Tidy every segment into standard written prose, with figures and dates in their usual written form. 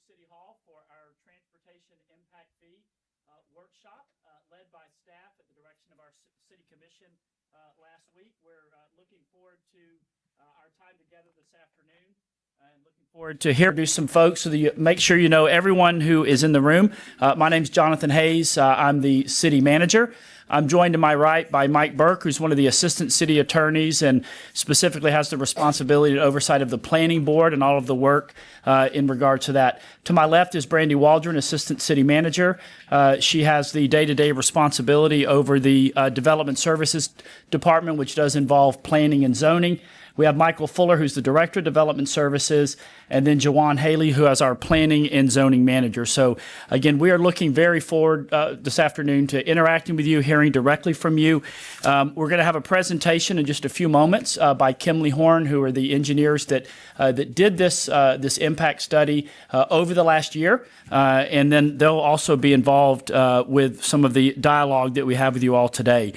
City Hall for our Transportation Impact Fee workshop led by staff at the direction of our City Commission last week. We're looking forward to our time together this afternoon. And looking forward to introduce some folks so that you make sure you know everyone who is in the room. My name's Jonathan Hayes. I'm the city manager. I'm joined to my right by Mike Burke, who's one of the assistant city attorneys and specifically has the responsibility and oversight of the planning board and all of the work in regard to that. To my left is Brandy Waldron, assistant city manager. She has the day-to-day responsibility over the development services department, which does involve planning and zoning. We have Michael Fuller, who's the Director of Development Services, and then Jawan Haley, who is our Planning and Zoning Manager. So, again, we are looking very forward this afternoon to interacting with you, hearing directly from you. We're going to have a presentation in just a few moments by Kimley Horn, who are the engineers that did this impact study over the last year, and then they'll also be involved with some of the dialogue that we have with you all today.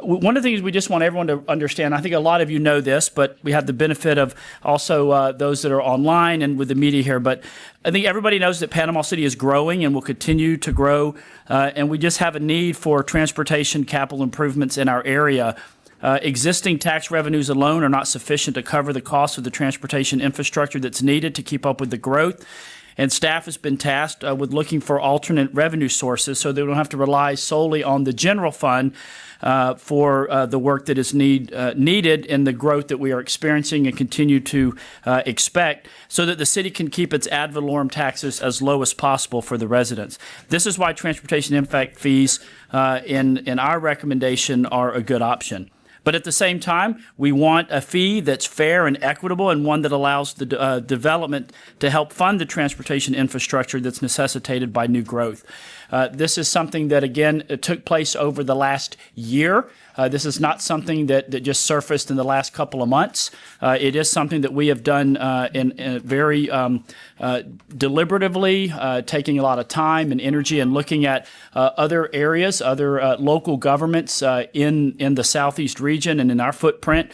One of the things we just want everyone to understand, I think a lot of you know this, but we have the benefit of also those that are online and with the media here, but I think everybody knows that Panama City is growing and will continue to grow, and we just have a need for transportation capital improvements in our area. Existing tax revenues alone are not sufficient to cover the cost of the transportation infrastructure that's needed to keep up with the growth. And staff has been tasked with looking for alternate revenue sources so they don't have to rely solely on the general fund for the work that is needed in the growth that we are experiencing and continue to expect, so that the city can keep its ad valorem taxes as low as possible for the residents. This is why transportation impact fees in our recommendation are a good option. But at the same time, we want a fee that's fair and equitable and one that allows the development to help fund the transportation infrastructure that's necessitated by new growth. This is something that, again, took place over the last year. This is not something that just surfaced in the last couple of months. It is something that we have done in very deliberatively, taking a lot of time and energy and looking at other areas, other local governments in the Southeast region and in our footprint.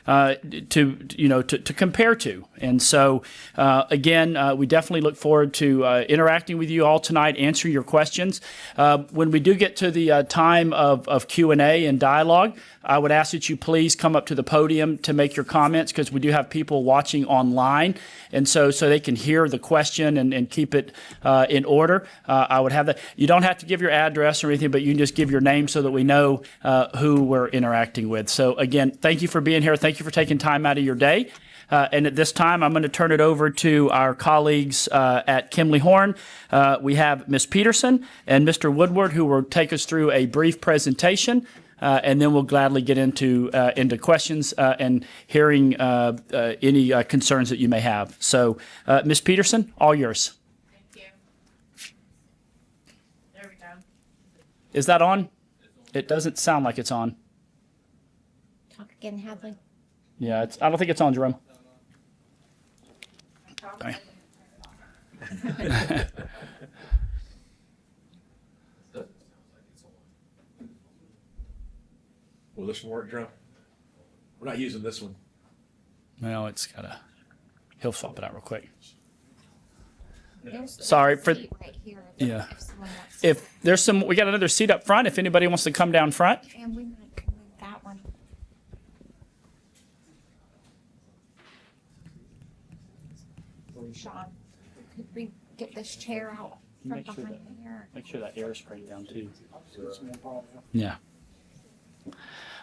To compare to. And so, again, we definitely look forward to interacting with you all tonight, answering your questions. When we do get to the time of Q&A and dialogue, I would ask that you please come up to the podium to make your comments, because we do have people watching online, and so they can hear the question and keep it in order. I would have that. You don't have to give your address or anything, but you can just give your name so that we know who we're interacting with. So again, thank you for being here. Thank you for taking time out of your day. And at this time, I'm going to turn it over to our colleagues at Kimley Horn. We have Ms. Peterson and Mr. Woodward, who will take us through a brief presentation. And then we'll gladly get into questions and hearing any concerns that you may have. So, Ms. Peterson, all yours. Thank you. There we go. Is that on? It doesn't sound like it's on. Talk again, Hadley. Yeah, I don't think it's on, Jerome. Okay. Will this one work, Jerome? We're not using this one. Well, it's gotta. He'll swap it out real quick. There's Sorry a for- seat right here Yeah. if someone wants If there's we got another seat up front. If anybody wants to come down front. and we might come move that one. Sean, could we get this chair out from Make sure behind that- here? Make sure that air is sprayed down too. Yeah.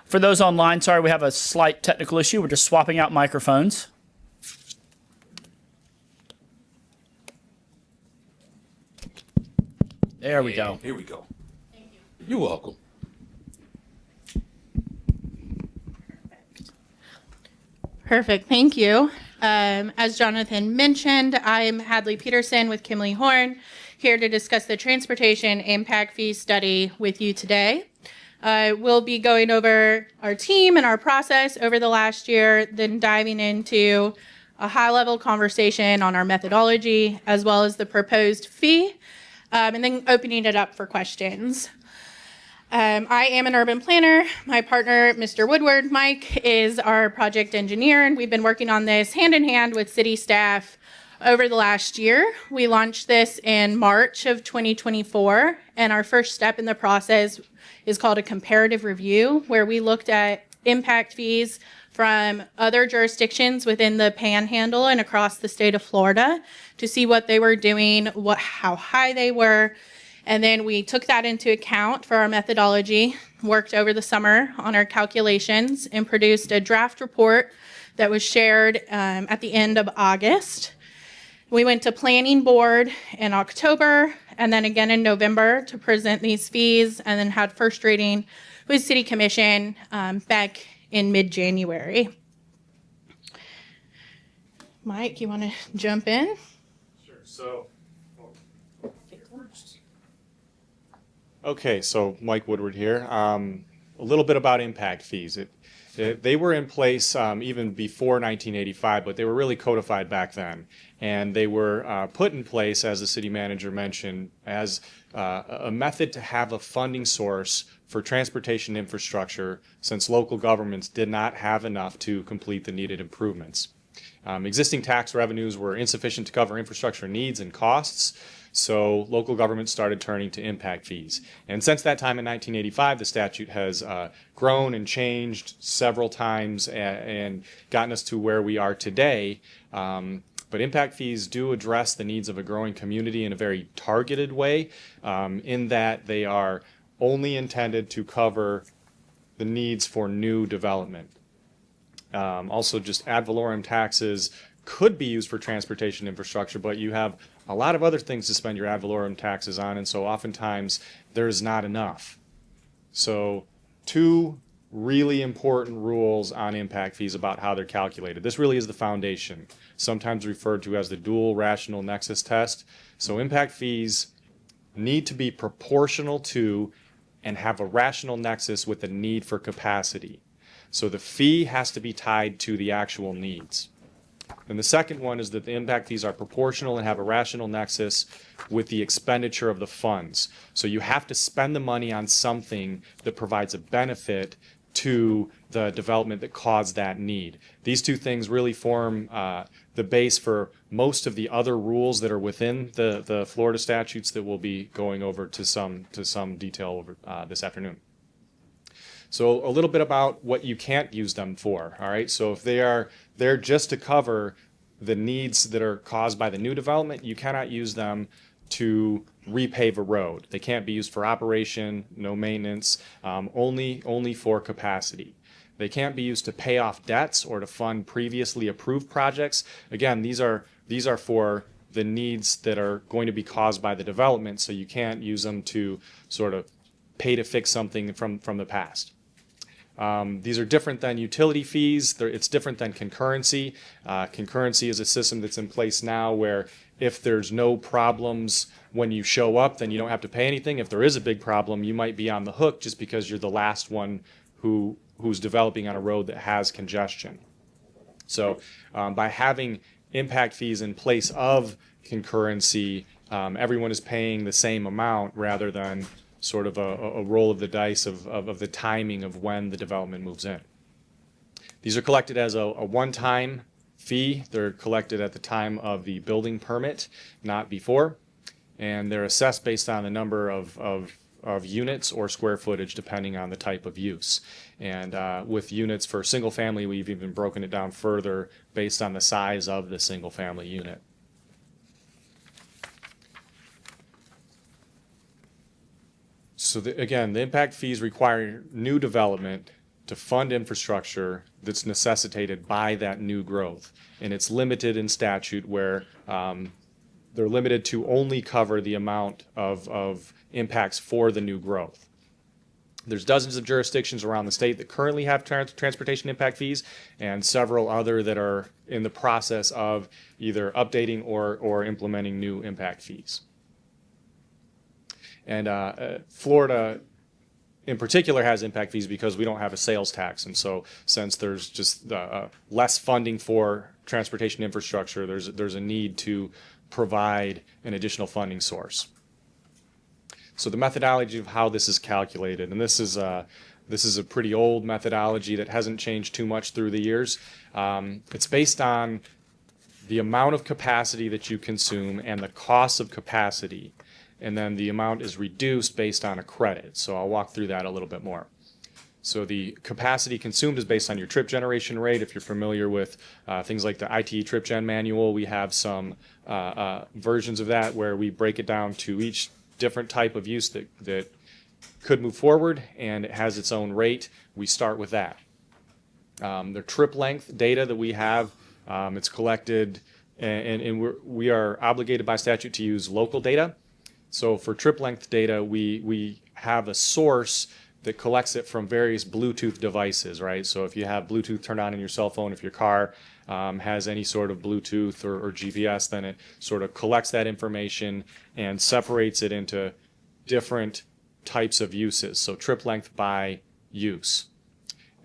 For those online, sorry, we have a slight technical issue. We're just swapping out microphones. There we go. Here we go. You're welcome. Perfect. Thank you. As Jonathan mentioned, I'm Hadley Peterson with Kimley Horn, here to discuss the transportation impact fee study with you today. We'll be going over our team and our process over the last year, then diving into a high-level conversation on our methodology, as well as the proposed fee, and then opening it up for questions. I am an urban planner. My partner, Mr. Woodward, Mike, is our project engineer, and we've been working on this hand in hand with city staff over the last year. We launched this in March of 2024, and our first step in the process is called a comparative review, where we looked at impact fees from other jurisdictions within the Panhandle and across the state of Florida to see what they were doing, how high they were, and then we took that into account for our methodology, worked over the summer on our calculations, and produced a draft report that was shared at the end of August. We went to Planning Board in October and then again in November to present these fees, and then had first reading with City Commission back in mid-January. Mike, you want to jump in? Sure. So Mike Woodward here. A little bit about impact fees. They were in place even before 1985, but they were really codified back then. And they were put in place, as the city manager mentioned, as a method to have a funding source for transportation infrastructure, since local governments did not have enough to complete the needed improvements. Existing tax revenues were insufficient to cover infrastructure needs and costs, so local governments started turning to impact fees. And since that time in 1985, the statute has grown and changed several times and gotten us to where we are today. But impact fees do address the needs of a growing community in a very targeted way, in that they are only intended to cover the needs for new development. Also, just ad valorem taxes could be used for transportation infrastructure, but you have a lot of other things to spend your ad valorem taxes on, and so oftentimes there's not enough. So, two really important rules on impact fees about how they're calculated. This really is the foundation, sometimes referred to as the dual rational nexus test. So impact fees need to be proportional to and have a rational nexus with the need for capacity. So the fee has to be tied to the actual needs. And the second one is that the impact fees are proportional and have a rational nexus with the expenditure of the funds. So you have to spend the money on something that provides a benefit to the development that caused that need. These two things really form the base for most of the other rules that are within the Florida statutes that we'll be going over to some detail over this afternoon. So a little bit about what you can't use them for, all right? So if they are there just to cover the needs that are caused by the new development, you cannot use them to repave a road. They can't be used for operation, no maintenance, only for capacity. They can't be used to pay off debts or to fund previously approved projects. Again, these are for the needs that are going to be caused by the development, so you can't use them to sort of pay to fix something from the past. These are different than utility fees. It's different than concurrency. Concurrency is a system that's in place now where if there's no problems when you show up, then you don't have to pay anything. If there is a big problem, you might be on the hook just because you're the last one who's developing on a road that has congestion. So by having impact fees in place of concurrency, everyone is paying the same amount rather than sort of a roll of the dice of the timing of when the development moves in. These are collected as a one-time fee. They're collected at the time of the building permit, not before. And they're assessed based on the number of units or square footage, depending on the type of use. And with units for single family, we've even broken it down further based on the size of the single family unit. So again, the impact fees require new development to fund infrastructure that's necessitated by that new growth. And it's limited in statute where they're limited to only cover the amount of impacts for the new growth. There's dozens of jurisdictions around the state that currently have transportation impact fees, and several other that are in the process of either updating or implementing new impact fees. And Florida in particular has impact fees because we don't have a sales tax. And so since there's just less funding for transportation infrastructure, there's a need to provide an additional funding source. So the methodology of how this is calculated, and this is a pretty old methodology that hasn't changed too much through the years. It's based on the amount of capacity that you consume and the cost of capacity, and then the amount is reduced based on a credit. So I'll walk through that a little bit more. So the capacity consumed is based on your trip generation rate. If you're familiar with things like the ITE Trip Gen Manual, we have some versions of that where we break it down to each different type of use that could move forward, and it has its own rate. We start with that. The trip length data that we have, it's collected, and we are obligated by statute to use local data. So for trip length data, we have a source that collects it from various Bluetooth devices, right? So if you have Bluetooth turned on in your cell phone, if your car has any sort of Bluetooth or GPS, then it sort of collects that information and separates it into different types of uses. So trip length by use.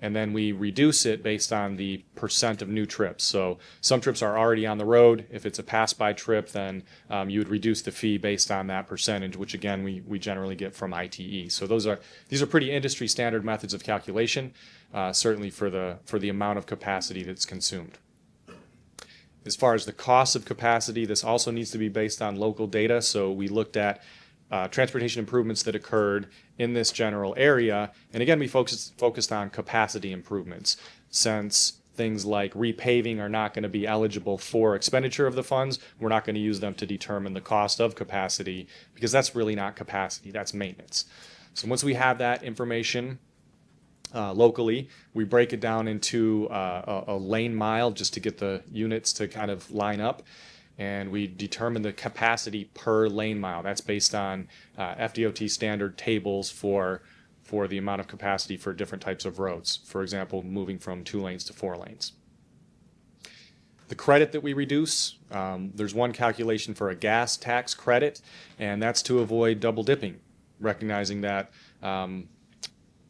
And then we reduce it based on the percent of new trips. So some trips are already on the road. If it's a pass-by trip, then you would reduce the fee based on that percentage, which again we generally get from ITE. So these are pretty industry standard methods of calculation, certainly for the amount of capacity that's consumed. As far as the cost of capacity, this also needs to be based on local data. So we looked at transportation improvements that occurred in this general area. And again, we focused on capacity improvements, since things like repaving are not going to be eligible for expenditure of the funds. We're not going to use them to determine the cost of capacity, because that's really not capacity, that's maintenance. So once we have that information locally, we break it down into a lane mile just to get the units to kind of line up. And we determine the capacity per lane mile. That's based on FDOT standard tables for the amount of capacity for different types of roads. For example, moving from 2 lanes to 4 lanes. The credit that we reduce, there's one calculation for a gas tax credit, and that's to avoid double dipping, recognizing that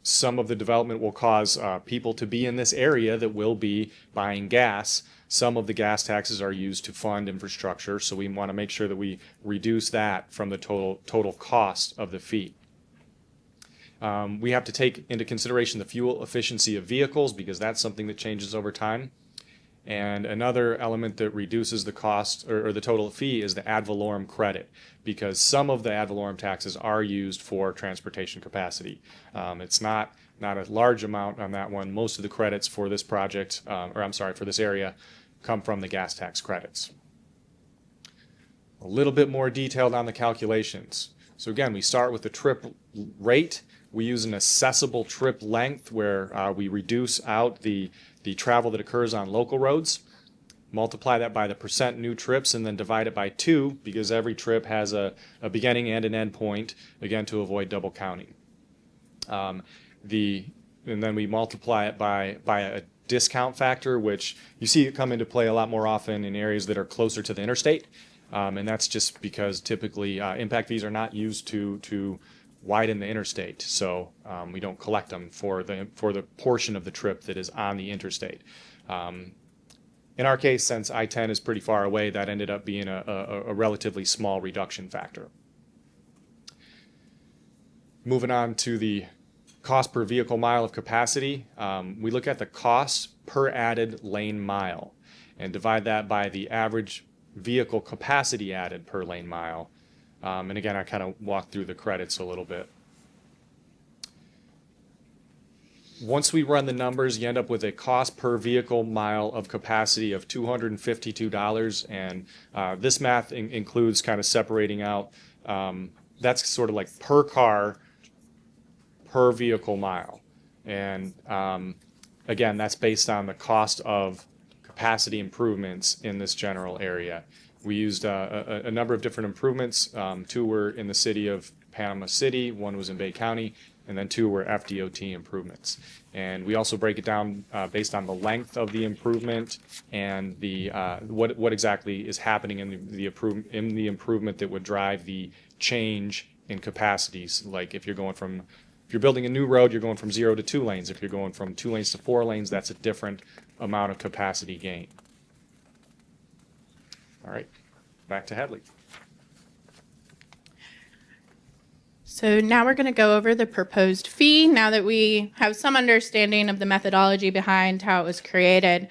some of the development will cause people to be in this area that will be buying gas. Some of the gas taxes are used to fund infrastructure, so we want to make sure that we reduce that from the total cost of the fee. We have to take into consideration the fuel efficiency of vehicles, because that's something that changes over time. And another element that reduces the cost or the total fee is the ad valorem credit, because some of the ad valorem taxes are used for transportation capacity. It's not a large amount on that one. Most of the credits for this project, for this area, come from the gas tax credits. A little bit more detailed on the calculations. So again, we start with the trip rate. We use an accessible trip length where we reduce out the travel that occurs on local roads, multiply that by the percent new trips, and then divide it by 2, because every trip has a beginning and an end point, again, to avoid double counting. And then we multiply it by a discount factor, which you see it come into play a lot more often in areas that are closer to the interstate. And that's just because typically impact fees are not used to widen the interstate, so we don't collect them for the portion of the trip that is on the interstate. In our case, since I-10 is pretty far away, that ended up being a relatively small reduction factor. Moving on to the cost per vehicle mile of capacity, we look at the cost per added lane mile and divide that by the average vehicle capacity added per lane mile. And again, I kind of walked through the credits a little bit. Once we run the numbers, you end up with a cost per vehicle mile of capacity of $252. And this math includes kind of separating out, that's sort of like per car, per vehicle mile. And again, that's based on the cost of capacity improvements in this general area. We used a number of different improvements. 2 were in the city of Panama City, 1 was in Bay County, and then 2 were FDOT improvements. And we also break it down based on the length of the improvement and the what exactly is happening in the improvement that would drive the change in capacities. Like if you're building a new road, you're going from 0 to 2 lanes. If you're going from 2 lanes to 4 lanes, that's a different amount of capacity gain. All right, back to Hadley. So now we're going to go over the proposed fee, now that we have some understanding of the methodology behind how it was created.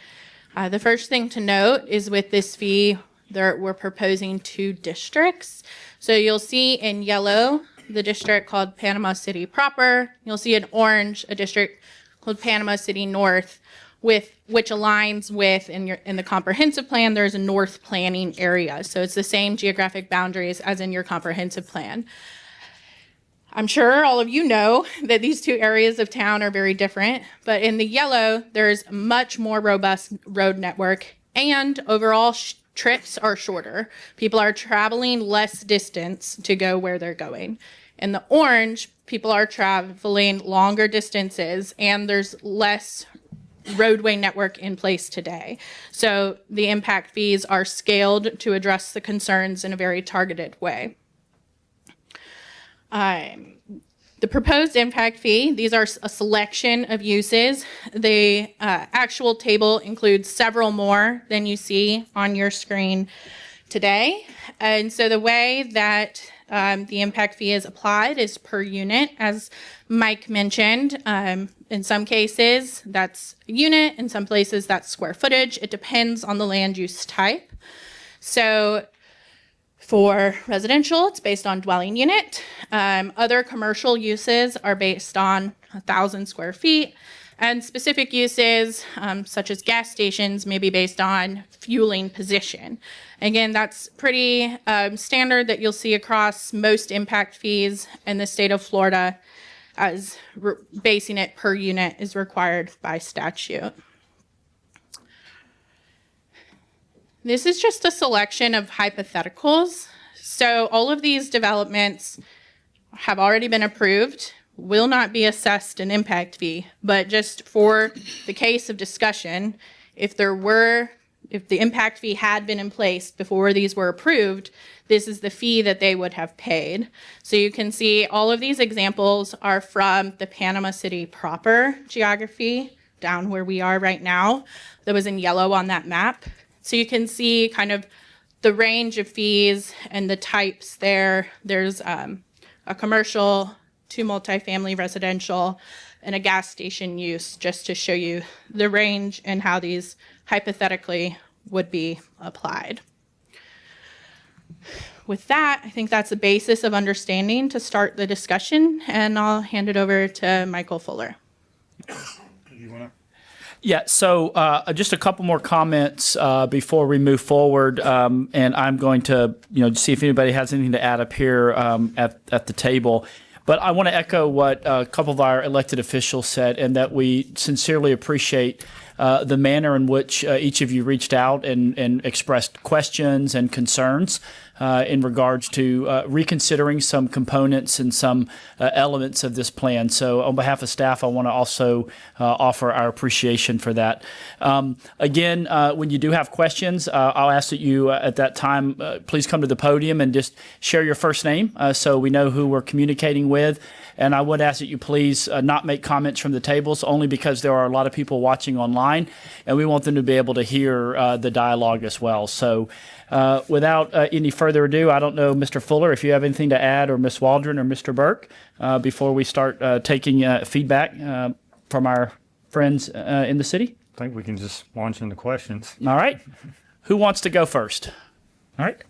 The first thing to note is with this fee, we're proposing 2 districts. So you'll see in yellow, the district called Panama City proper. You'll see in orange, a district called Panama City North, which aligns with, in the comprehensive plan, there's a north planning area. So it's the same geographic boundaries as in your comprehensive plan. I'm sure all of you know that these 2 areas of town are very different, but in the yellow, there's a much more robust road network, and overall trips are shorter. People are traveling less distance to go where they're going. In the orange, people are traveling longer distances, and there's less roadway network in place today. So the impact fees are scaled to address the concerns in a very targeted way. The proposed impact fee, these are a selection of uses. The actual table includes several more than you see on your screen today. And so the way that the impact fee is applied is per unit, as Mike mentioned. In some cases, that's a unit. In some places, that's square footage. It depends on the land use type. So for residential, it's based on dwelling unit. Other commercial uses are based on 1,000 square feet. And specific uses, such as gas stations, may be based on fueling position. Again, that's pretty standard that you'll see across most impact fees in the state of Florida, as basing it per unit is required by statute. This is just a selection of hypotheticals. So all of these developments have already been approved, will not be assessed an impact fee, but just for the case of discussion, if the impact fee had been in place before these were approved, this is the fee that they would have paid. So you can see all of these examples are from the Panama City proper geography, down where we are right now, that was in yellow on that map. So you can see kind of the range of fees and the types there. There's a commercial, 2 multifamily residential, and a gas station use, just to show you the range and how these hypothetically would be applied. With that, I think that's the basis of understanding to start the discussion, and I'll hand it over to Michael Fuller. Yeah, so just a couple more comments before we move forward, and I'm going to see if anybody has anything to add up here at the table. But I want to echo what a couple of our elected officials said, and that we sincerely appreciate the manner in which each of you reached out and expressed questions and concerns in regards to reconsidering some components and some elements of this plan. So on behalf of staff, I want to also offer our appreciation for that. Again, when you do have questions, I'll ask that you at that time, please come to the podium and just share your first name so we know who we're communicating with. And I would ask that you please not make comments from the tables, only because there are a lot of people watching online, and we want them to be able to hear the dialogue as well. So without any further ado, I don't know, Mr. Fuller, if you have anything to add, or Ms. Waldron or Mr. Burke, before we start taking feedback from our friends in the city. I think we can just launch into questions. All right. Who wants to go first? All right.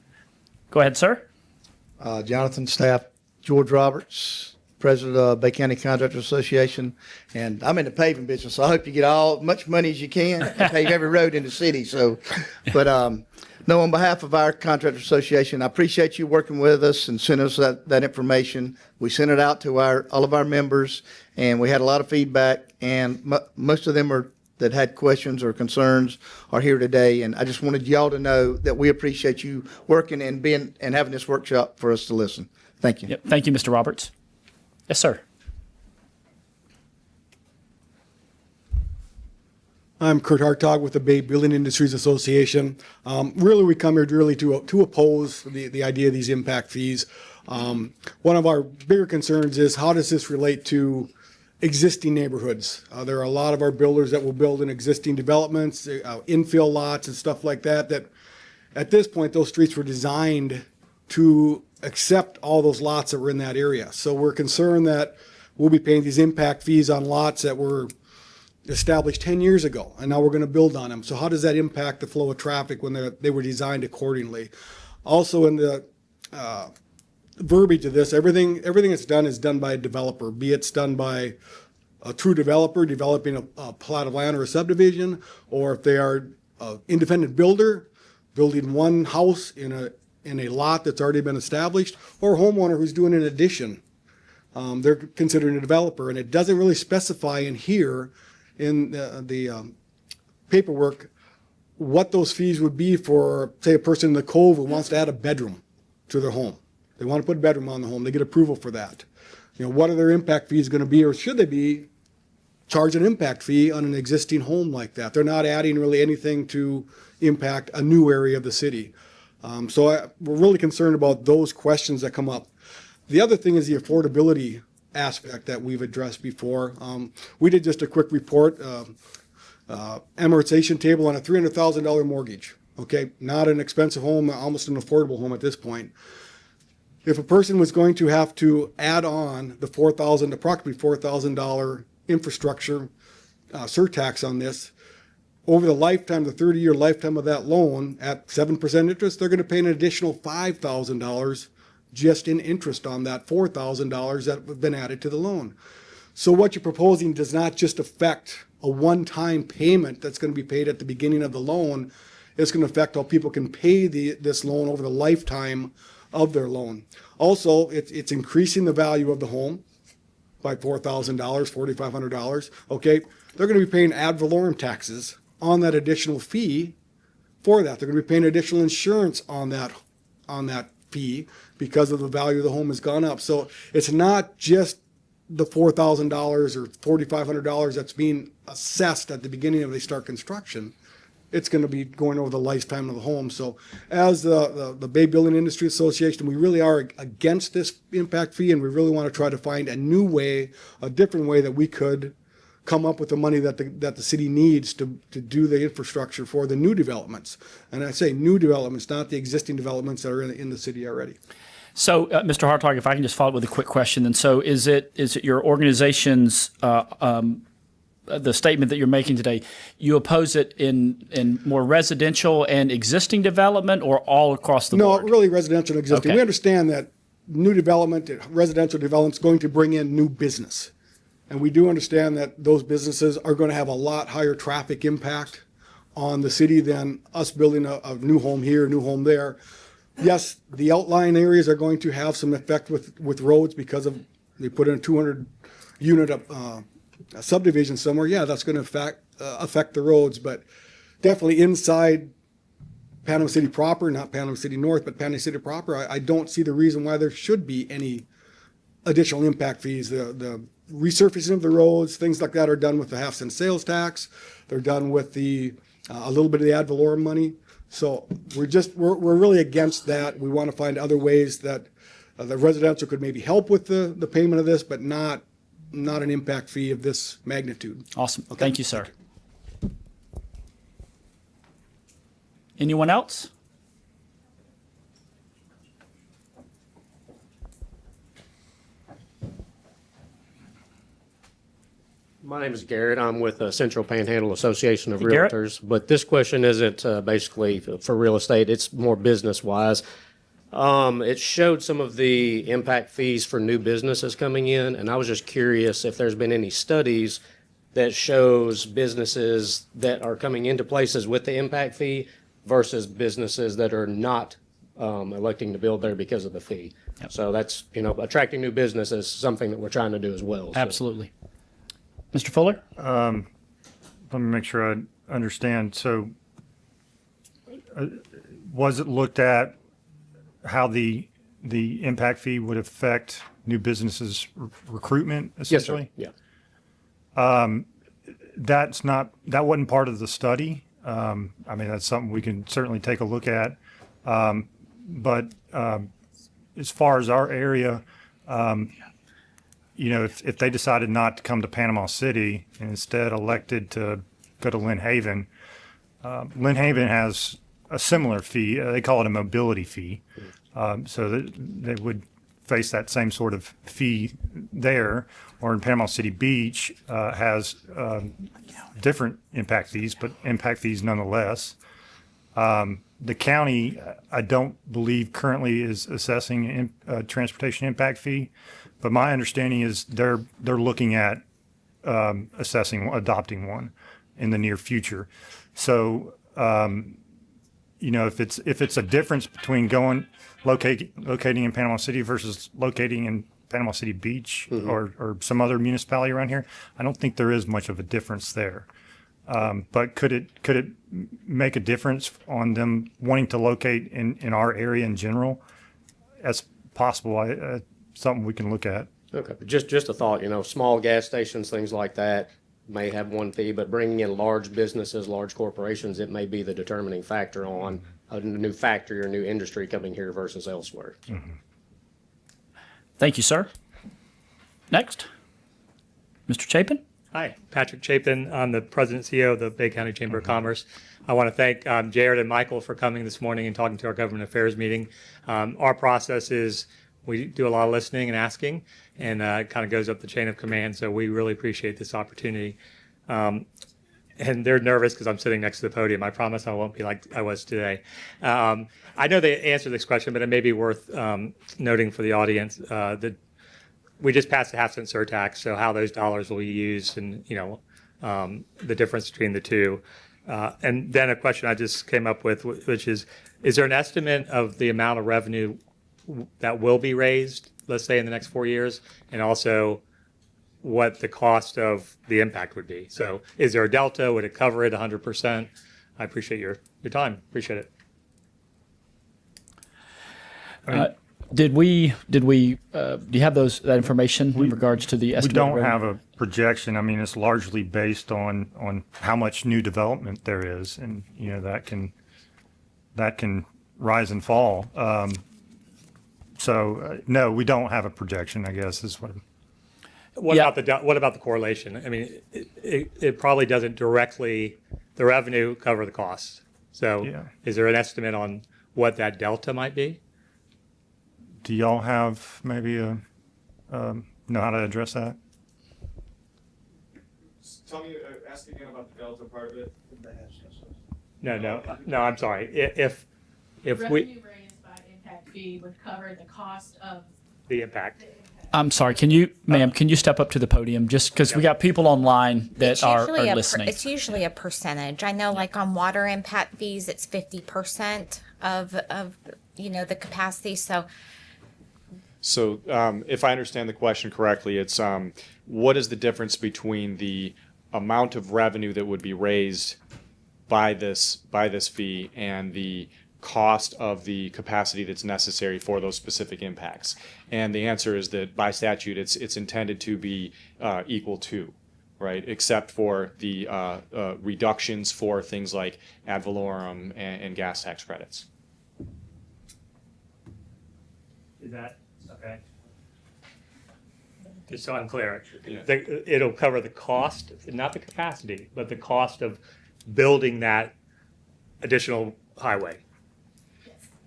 Go ahead, sir. Jonathan, staff, George Roberts, president of Bay County Contractors Association, and I'm in the paving business, so I hope you get much money as you can and pave every road in the city. So, but no, on behalf of our Contractors Association, I appreciate you working with us and sending us that information. We sent it out to all of our members, and we had a lot of feedback, and most of them that had questions or concerns are here today. And I just wanted y'all to know that we appreciate you working and having this workshop for us to listen. Thank you. Yep. Thank you, Mr. Roberts. Yes, sir. I'm Kurt Hartog with the Bay Building Industries Association. Really, we come here really to oppose the idea of these impact fees. One of our bigger concerns is, how does this relate to existing neighborhoods? There are a lot of our builders that will build in existing developments, infill lots and stuff like that, that at this point, those streets were designed to accept all those lots that were in that area. So we're concerned that we'll be paying these impact fees on lots that were established 10 years ago, and now we're going to build on them. So how does that impact the flow of traffic when they were designed accordingly? Also, in the verbiage of this, everything that's done is done by a developer, be it's done by a true developer developing a plot of land or a subdivision, or if they are an independent builder building one house in a lot that's already been established, or a homeowner who's doing an addition. They're considered a developer, and it doesn't really specify in here in the paperwork what those fees would be for, say, a person in the Cove who wants to add a bedroom to their home. They want to put a bedroom on the home. They get approval for that. What are their impact fees going to be, or should they be charge an impact fee on an existing home like that? They're not adding really anything to impact a new area of the city. We're really concerned about those questions that come up. The other thing is the affordability aspect that we've addressed before. We did just a quick report, amortization table on a $300,000 mortgage. Okay, not an expensive home, almost an affordable home at this point. If a person was going to have to add on the approximately $4,000 infrastructure surtax on this, over the lifetime, the 30-year lifetime of that loan at 7% interest, they're going to pay an additional $5,000 just in interest on that $4,000 that have been added to the loan. So what you're proposing does not just affect a one-time payment that's going to be paid at the beginning of the loan. It's going to affect how people can pay this loan over the lifetime of their loan. Also, it's increasing the value of the home by $4,000, $4,500. Okay, they're going to be paying ad valorem taxes on that additional fee for that. They're going to be paying additional insurance on that fee because of the value of the home has gone up. So it's not just the $4,000 or $4,500 that's being assessed at the beginning of they start construction. It's going to be going over the lifetime of the home. So as the Bay Building Industry Association, we really are against this impact fee, and we really want to try to find a new way, a different way that we could come up with the money that the city needs to do the infrastructure for the new developments. And I say new developments, not the existing developments that are in the city already. So, Mr. Hartog, if I can just follow up with a quick question, then. So is it your organization's the statement that you're making today, you oppose it in more residential and existing development, or all across the board? No, really residential and existing. Okay. We understand that new development, residential development is going to bring in new business. And we do understand that those businesses are going to have a lot higher traffic impact on the city than us building a new home here, a new home there. Yes, the outlying areas are going to have some effect with roads because of they put in a 200 unit subdivision somewhere. Yeah, that's going to affect the roads, but definitely inside Panama City proper, not Panama City North, but Panama City proper, I don't see the reason why there should be any additional impact fees. The resurfacing of the roads, things like that are done with the half-cent sales tax. They're done with a little bit of the ad valorem money. So we're really against that. We want to find other ways that the residential could maybe help with the payment of this, but not an impact fee of this magnitude. Awesome. Okay. Thank you, sir. Anyone else? My name is Garrett. I'm with the Central Panhandle Association of Hey, Garrett. Realtors. But this question isn't basically for real estate. It's more business-wise. It showed some of the impact fees for new businesses coming in, and I was just curious if there's been any studies that shows businesses that are coming into places with the impact fee versus businesses that are not electing to build there because of the fee. Yep. So that's, attracting new business is something that we're trying to do as well. So. Absolutely. Mr. Fuller? Let me make sure I understand. So was it looked at how the impact fee would affect new businesses recruitment, essentially? Yes, sir. Yeah. That wasn't part of the study. I mean, that's something we can certainly take a look at. But as far as our area, if they decided not to come to Panama City and instead elected to go to Lynn Haven, Lynn Haven has a similar fee. They call it a mobility fee. So that they would face that same sort of fee there, or in Panama City Beach has different impact fees, but impact fees nonetheless. The county, I don't believe currently is assessing a transportation impact fee, but my understanding is they're looking at adopting one in the near future. So, if it's a difference between locating in Panama City versus locating in Panama City Beach or some other municipality around here, I don't think there is much of a difference there. But could it make a difference on them wanting to locate in our area in general? That's possible. Something we can look at. Okay, just a thought, small gas stations, things like that may have one fee, but bringing in large businesses, large corporations, it may be the determining factor on a new factory or new industry coming here versus elsewhere. Thank you, sir. Next, Mr. Chapin. Hi, Patrick Chapin. I'm the President and CEO of the Bay County Chamber of Commerce. I want to thank Jared and Michael for coming this morning and talking to our government affairs meeting. Our process is we do a lot of listening and asking, and it kind of goes up the chain of command. So we really appreciate this opportunity. And they're nervous because I'm sitting next to the podium. I promise I won't be like I was today. I know the answer to this question, but it may be worth noting for the audience that we just passed a half-cent surtax, so how those dollars will be used and, the difference between the two. And then a question I just came up with, which is there an estimate of the amount of revenue that will be raised, let's say in the next 4 years, and also what the cost of the impact would be? So is there a delta? Would it cover it 100%? I appreciate your time. Appreciate it. Do you have that information in regards to the We estimate? don't have a projection. I mean, it's largely based on how much new development there is, and that can rise and fall. No, we don't have a projection, I guess is what. What about the correlation? I mean, it probably doesn't directly, the revenue cover the costs. So is there an estimate on what that delta might be? Do y'all have maybe know how to address that? Tell me, ask again about the delta part of it. No, I'm sorry. If Revenue we, raised by impact fee would cover the cost of the impact. I'm sorry. Can you step up to the podium just because we got people online that are listening? It's usually a percentage. I know, like on water impact fees, it's 50% of the capacity. So if I understand the question correctly, it's what is the difference between the amount of revenue that would be raised by this fee and the cost of the capacity that's necessary for those specific impacts? And the answer is that by statute, it's intended to be equal to, right? Except for the reductions for things like ad valorem and gas tax credits. Is that okay? Just so I'm clear, it'll cover the cost, not the capacity, but the cost of building that additional highway.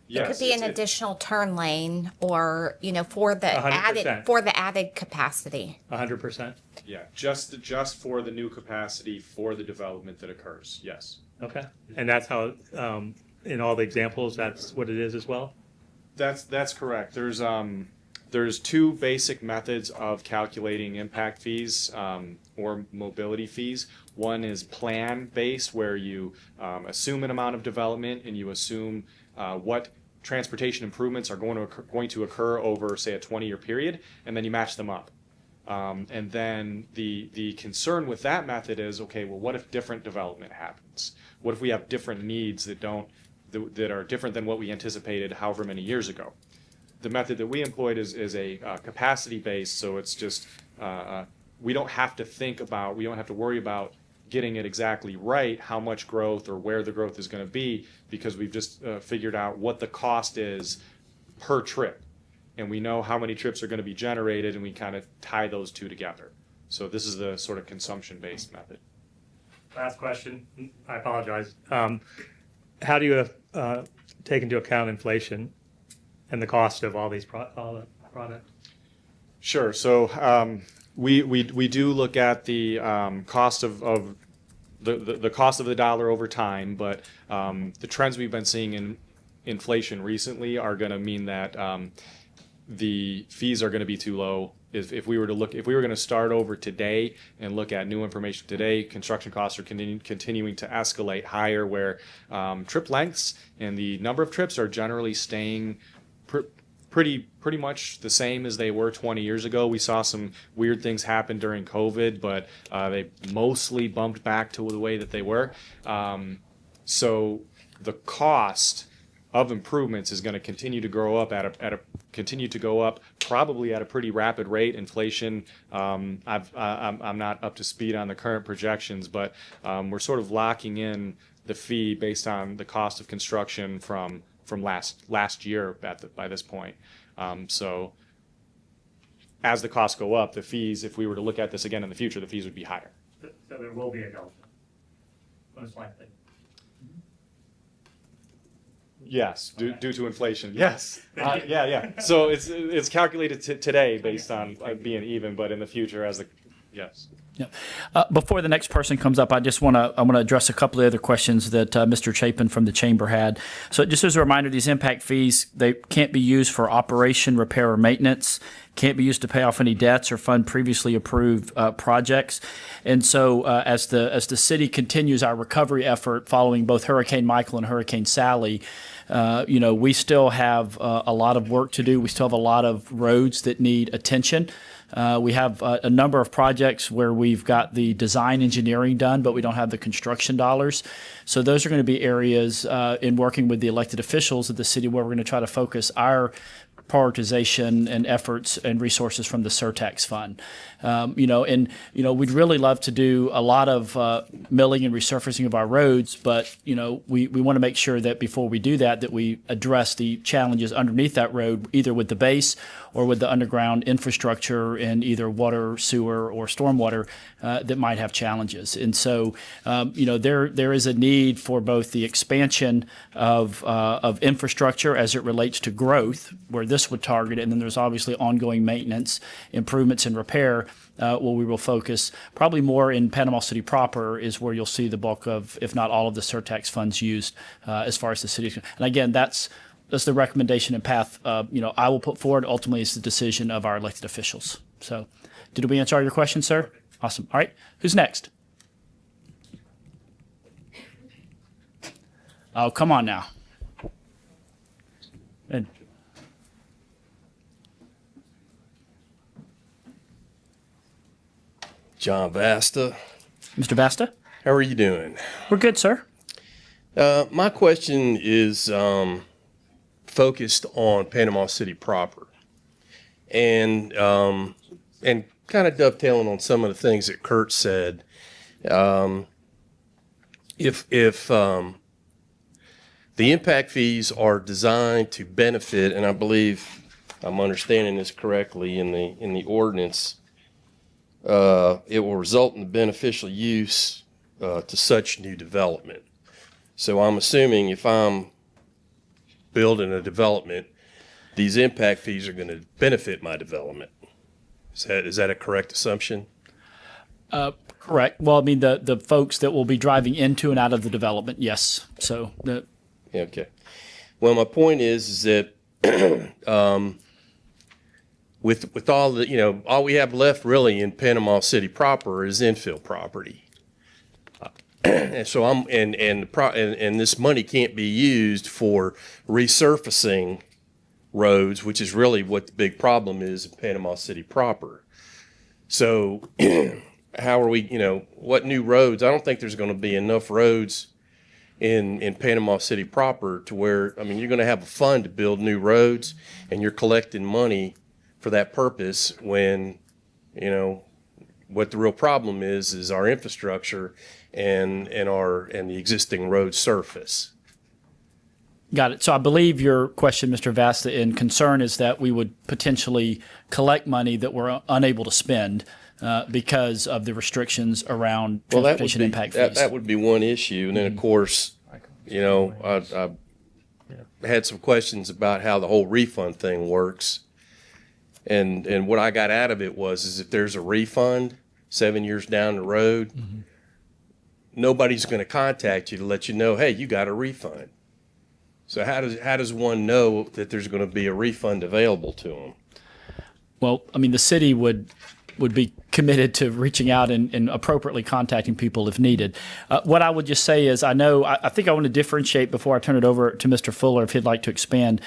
It could be an additional turn lane, or for the 100%. added capacity. 100%. Yeah, just for the new capacity for the development that occurs. Yes. Okay. And that's how, in all the examples, that's what it is as well. That's correct. There's two basic methods of calculating impact fees or mobility fees. One is plan-based, where you assume an amount of development and you assume what transportation improvements are going to occur over, say, a 20-year period, and then you match them up. And then the concern with that method is, okay, well, what if different development happens? What if we have different needs that are different than what we anticipated however many years ago? The method that we employed is a capacity based, so it's just we don't have to worry about getting it exactly right, how much growth or where the growth is going to be, because we've just figured out what the cost is per trip, and we know how many trips are going to be generated, and we kind of tie those two together. So this is the sort of consumption based method. Last question. I apologize. How do you take into account inflation and the cost of all these product? Sure. So we do look at the cost of the cost of the dollar over time, but the trends we've been seeing in inflation recently are going to mean that the fees are going to be too low. If we were going to start over today and look at new information today, construction costs are continuing to escalate higher, where trip lengths and the number of trips are generally staying pretty much the same as they were 20 years ago. We saw some weird things happen during COVID, but they mostly bumped back to the way that they were. So the cost of improvements is going to continue to grow up probably at a pretty rapid rate. Inflation, I'm not up to speed on the current projections, but we're sort of locking in the fee based on the cost of construction from last year by this point. So as the costs go up, the fees, if we were to look at this again in the future, the fees would be higher. So there will be a delta, most likely. Yes, due to inflation. Yes. Yeah. So it's calculated today based on being even, but in the future yes. Yeah. Before the next person comes up, I want to address a couple of other questions that Mr. Chapin from the chamber had. So just as a reminder, these impact fees, they can't be used for operation, repair, or maintenance, can't be used to pay off any debts or fund previously approved projects. And so as the city continues our recovery effort following both Hurricane Michael and Hurricane Sally, we still have a lot of work to do. We still have a lot of roads that need attention. We have a number of projects where we've got the design engineering done, but we don't have the construction dollars. So those are going to be areas in working with the elected officials of the city where we're going to try to focus our prioritization and efforts and resources from the surtax fund. We'd really love to do a lot of milling and resurfacing of our roads, but, we want to make sure that before we do that we address the challenges underneath that road, either with the base or with the underground infrastructure in either water, sewer, or stormwater that might have challenges. And so, there is a need for both the expansion of infrastructure as it relates to growth, where this would target it, and then there's obviously ongoing maintenance, improvements, and repair, where we will focus probably more in Panama City proper is where you'll see the bulk of, if not all of the surtax funds used as far as the city. And again, that's the recommendation and path I will put forward. Ultimately, it's the decision of our elected officials. So did we answer all your questions, sir? Awesome. All right. Who's next? Oh, come on now. Good. John Vasta. Mr. Vasta? How are you doing? We're good, sir. My question is focused on Panama City proper, and kind of dovetailing on some of the things that Kurt said. If the impact fees are designed to benefit, and I believe I'm understanding this correctly in the ordinance, it will result in the beneficial use to such new development. So I'm assuming if I'm building a development, these impact fees are going to benefit my development. Is that a correct assumption? Correct. Well, I mean, the folks that will be driving into and out of the development, yes. So okay. Well, my point is that with all the all we have left really in Panama City proper is infill property. And so and this money can't be used for resurfacing roads, which is really what the big problem is in Panama City proper. So how are we, what new roads? I don't think there's going to be enough roads in Panama City proper to where, you're going to have a fund to build new roads, and you're collecting money for that purpose when, what the real problem is our infrastructure and the existing road surface. Got it. So I believe your question, Mr. Vasta, and concern is that we would potentially collect money that we're unable to spend because of the restrictions around transportation impact fees. That would be one issue. And then, of course, I had some questions about how the whole refund thing works. And what I got out of it is if there's a refund 7 years down the road, nobody's going to contact you to let you know, hey, you got a refund. So how does one know that there's going to be a refund available to them? Well, I mean, the city would be committed to reaching out and appropriately contacting people if needed. What I would just say is I think I want to differentiate before I turn it over to Mr. Fuller if he'd like to expand.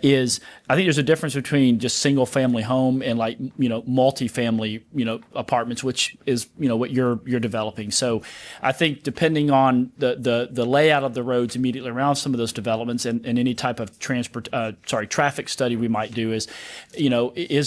Is I think there's a difference between just single family home and like, multifamily, apartments, which is, what you're developing. So I think depending on the layout of the roads immediately around some of those developments and any type of traffic study we might do is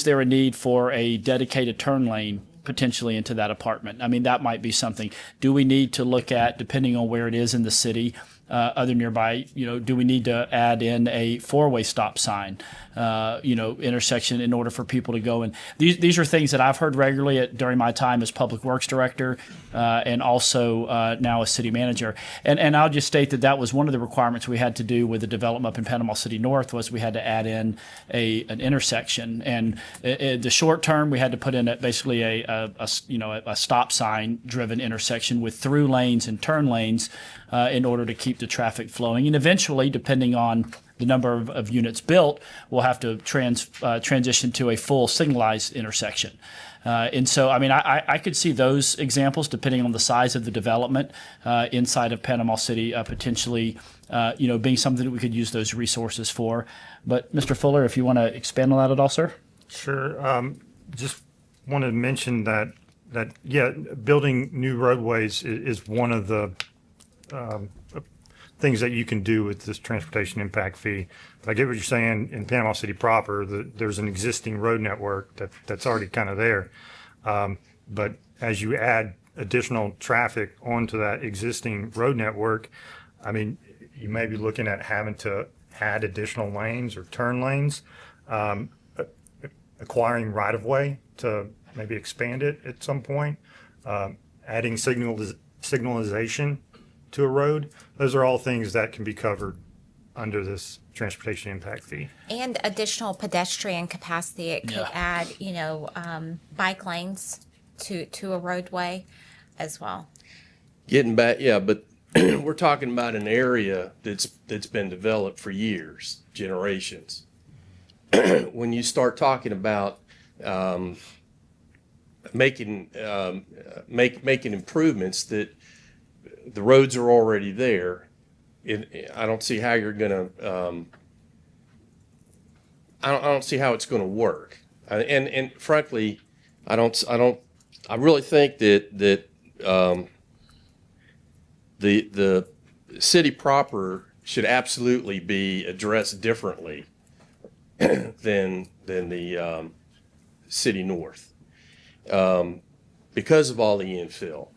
there a need for a dedicated turn lane potentially into that apartment? I mean, that might be something. Do we need to look at, depending on where it is in the city, other nearby, do we need to add in a four-way stop sign, intersection in order for people to go? And these are things that I've heard regularly during my time as Public Works Director and also now as City Manager. And I'll just state that was one of the requirements we had to do with the development up in Panama City North was we had to add in an intersection. And the short term, we had to put in basically a stop sign driven intersection with through lanes and turn lanes in order to keep the traffic flowing. And eventually, depending on the number of units built, we'll have to transition to a full signalized intersection. And so, I mean, I could see those examples, depending on the size of the development inside of Panama City, potentially, being something that we could use those resources for. But Mr. Fuller, if you want to expand on that at all, sir? Sure. Just wanted to mention that building new roadways is one of the things that you can do with this transportation impact fee. I get what you're saying. In Panama City proper, there's an existing road network that's already kind of there. But as you add additional traffic onto that existing road network, I mean, you may be looking at having to add additional lanes or turn lanes, acquiring right-of-way to maybe expand it at some point, adding signalization to a road. Those are all things that can be covered under this transportation impact fee. And additional pedestrian capacity. It could add, bike lanes to a roadway as well. Getting back, but we're talking about an area that's been developed for years, generations. When you start talking about making improvements that the roads are already there, I don't see how you're gonna. I don't see how it's going to work. And frankly, I really think that the city proper should absolutely be addressed differently than the city north, because of all the infill.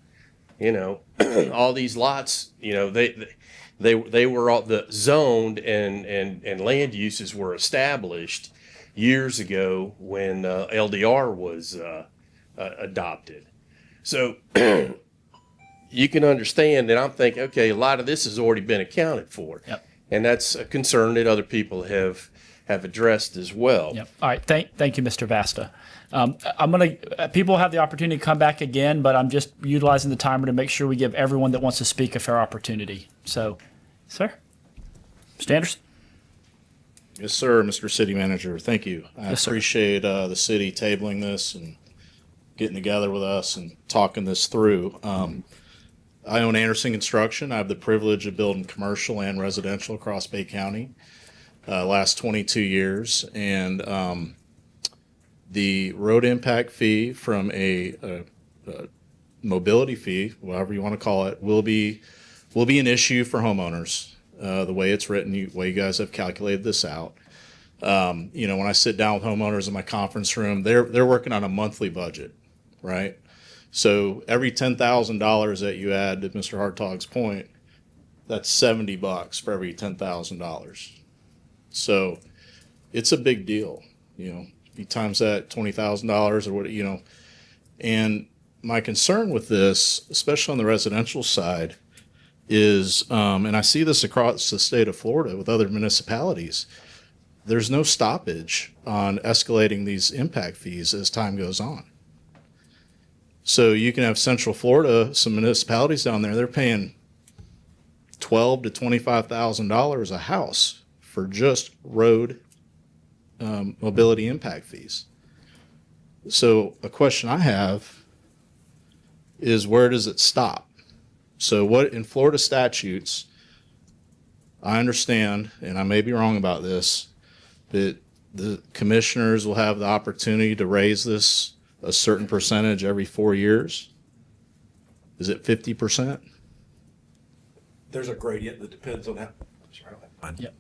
All these lots, they were all zoned and land uses were established years ago when LDR was adopted. So you can understand that I'm thinking, okay, a lot of this has already been accounted for. Yep. And that's a concern that other people have addressed as well. Yep. All right. Thank you, Mr. Vasta. People have the opportunity to come back again, but I'm just utilizing the timer to make sure we give everyone that wants to speak a fair opportunity. So, sir, Mr. Anderson. Yes, sir, Mr. City Manager. Thank you. I Yes, sir. appreciate the city tabling this and getting together with us and talking this through. I own Anderson Construction. I have the privilege of building commercial and residential across Bay County last 22 years. And the road impact fee from a mobility fee, whatever you want to call it, will be an issue for homeowners. The way it's written, the way you guys have calculated this out. When I sit down with homeowners in my conference room, they're working on a monthly budget, right? So every $10,000 that you add, to Mr. Hartog's point, that's $70 for every $10,000. So it's a big deal, You times that $20,000 or what, And my concern with this, especially on the residential side, is, and I see this across the state of Florida with other municipalities, there's no stoppage on escalating these impact fees as time goes on. So you can have Central Florida, some municipalities down there, they're paying $12,000 to $25,000 a house for just road mobility impact fees. So a question I have is, where does it stop? So what in Florida statutes, I understand, and I may be wrong about this, that the commissioners will have the opportunity to raise this a certain percentage every 4 years. Is it 50%? There's a gradient that depends on how. Yep.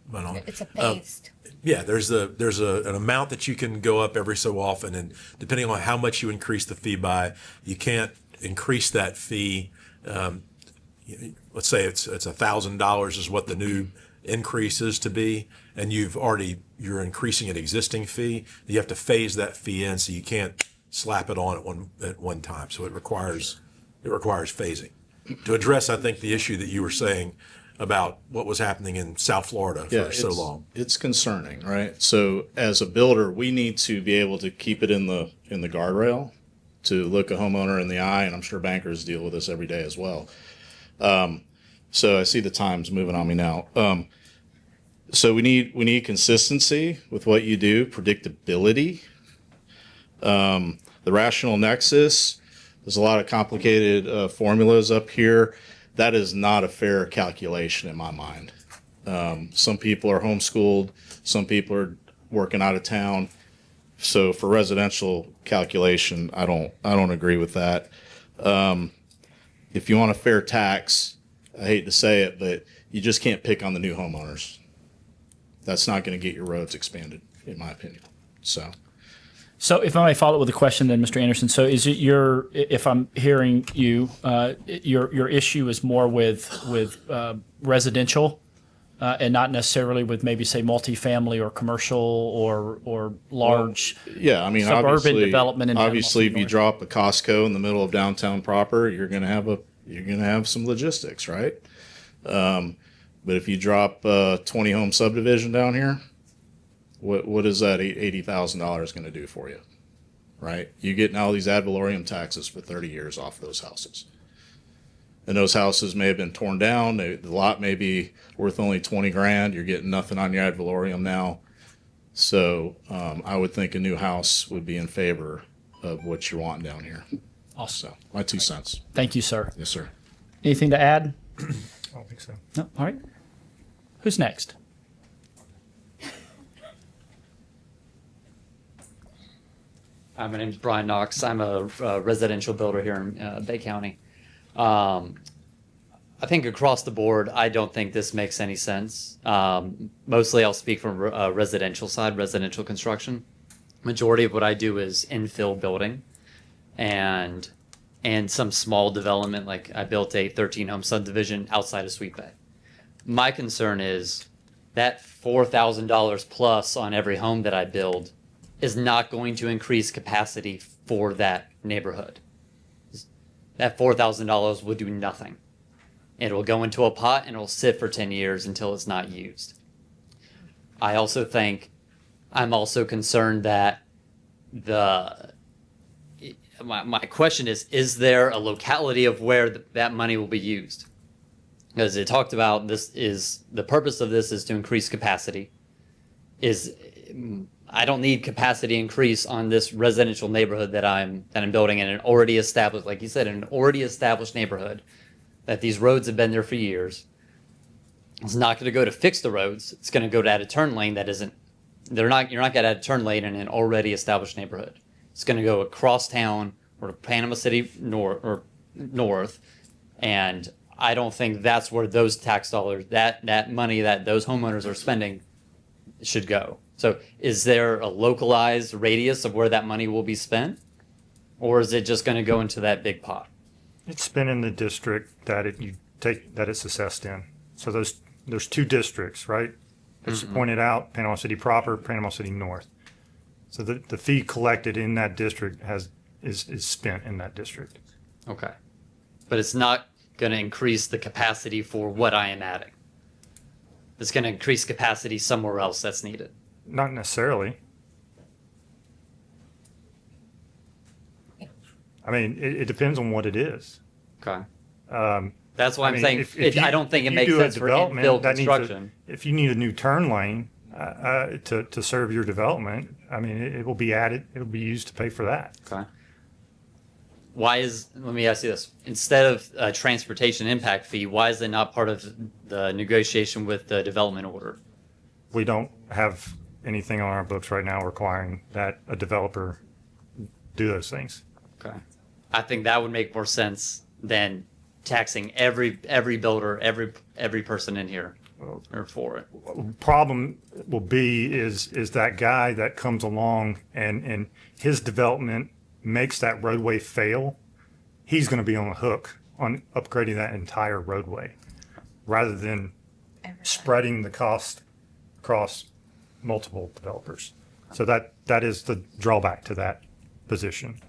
It's a phased. Yeah, there's an amount that you can go up every so often, and depending on how much you increase the fee by, you can't increase that fee. Let's say it's $1,000 is what the new increase is to be, and you're increasing an existing fee. You have to phase that fee in, so you can't slap it on at one time. So it requires phasing. To address, I think, the issue that you were saying about what was happening in South Florida for so long. It's concerning, right? So as a builder, we need to be able to keep it in the guardrail, to look a homeowner in the eye, and I'm sure bankers deal with this every day as well. So I see the time's moving on me now. So we need consistency with what you do, predictability, the rational nexus. There's a lot of complicated formulas up here. That is not a fair calculation in my mind. Some people are homeschooled, some people are working out of town. So for residential calculation, I don't agree with that. If you want a fair tax, I hate to say it, but you just can't pick on the new homeowners. That's not going to get your roads expanded, in my opinion. So if I may follow up with a question then, Mr. Anderson, so is it if I'm hearing you, your issue is more with residential and not necessarily with maybe say multifamily or commercial or large suburban development in obviously if you North? drop a Costco in the middle of downtown proper, you're going to have some logistics, right? But if you drop a 20 home subdivision down here, what is that $80,000 going to do for you, right? You're getting all these ad valorem taxes for 30 years off those houses. And those houses may have been torn down. The lot may be worth only 20 grand. You're getting nothing on your ad valorem now. So I would think a new house would be in favor of what you're wanting down here. Awesome. So my 2 cents. Thank you, sir. Yes, sir. Anything to add? I don't think so. No? All right. Who's next? My name is Brian Knox. I'm a residential builder here in Bay County. I think across the board, I don't think this makes any sense. Mostly I'll speak from residential side, residential construction. Majority of what I do is infill building and some small development. Like I built a 13-home subdivision outside of Sweet Bay. My concern is that $4,000 plus on every home that I build is not going to increase capacity for that neighborhood. That $4,000 will do nothing. It will go into a pot and it will sit for 10 years until it's not used. I'm also concerned that my question is there a locality of where that money will be used? Because it talked about the purpose of this is to increase capacity. I don't need capacity increase on this residential neighborhood that I'm building in an already established, like you said, in an already established neighborhood, that these roads have been there for years. It's not going to go to fix the roads. It's going to go to add a turn lane that isn't. You're not going to add a turn lane in an already established neighborhood. It's going to go across town or to Panama City north, and I don't think that's where those tax dollars, that money that those homeowners are spending, should go. So is there a localized radius of where that money will be spent? Or is it just going to go into that big pot? It's been in the district that it's assessed in. So there's 2 districts, right? As you pointed out, Panama City proper, Panama City North. So the fee collected in that district is spent in that district. Okay. But it's not going to increase the capacity for what I am adding. It's going to increase capacity somewhere else that's needed. Not necessarily. I mean, it depends on what it is. Okay. Um, That's why I I'm mean, saying I don't think it if you makes do a sense for development infill that needs construction. if you need a new turn lane to serve your development, I mean, it will be added. It will be used to pay for that. Okay. Let me ask you this. Instead of a transportation impact fee, why is it not part of the negotiation with the development order? We don't have anything on our books right now requiring that a developer do those things. Okay. I think that would make more sense than taxing every builder, every person in here or for it. Problem will be is that guy that comes along and his development makes that roadway fail, he's going to be on the hook on upgrading that entire roadway rather than spreading the cost across multiple developers. So that is the drawback to that position.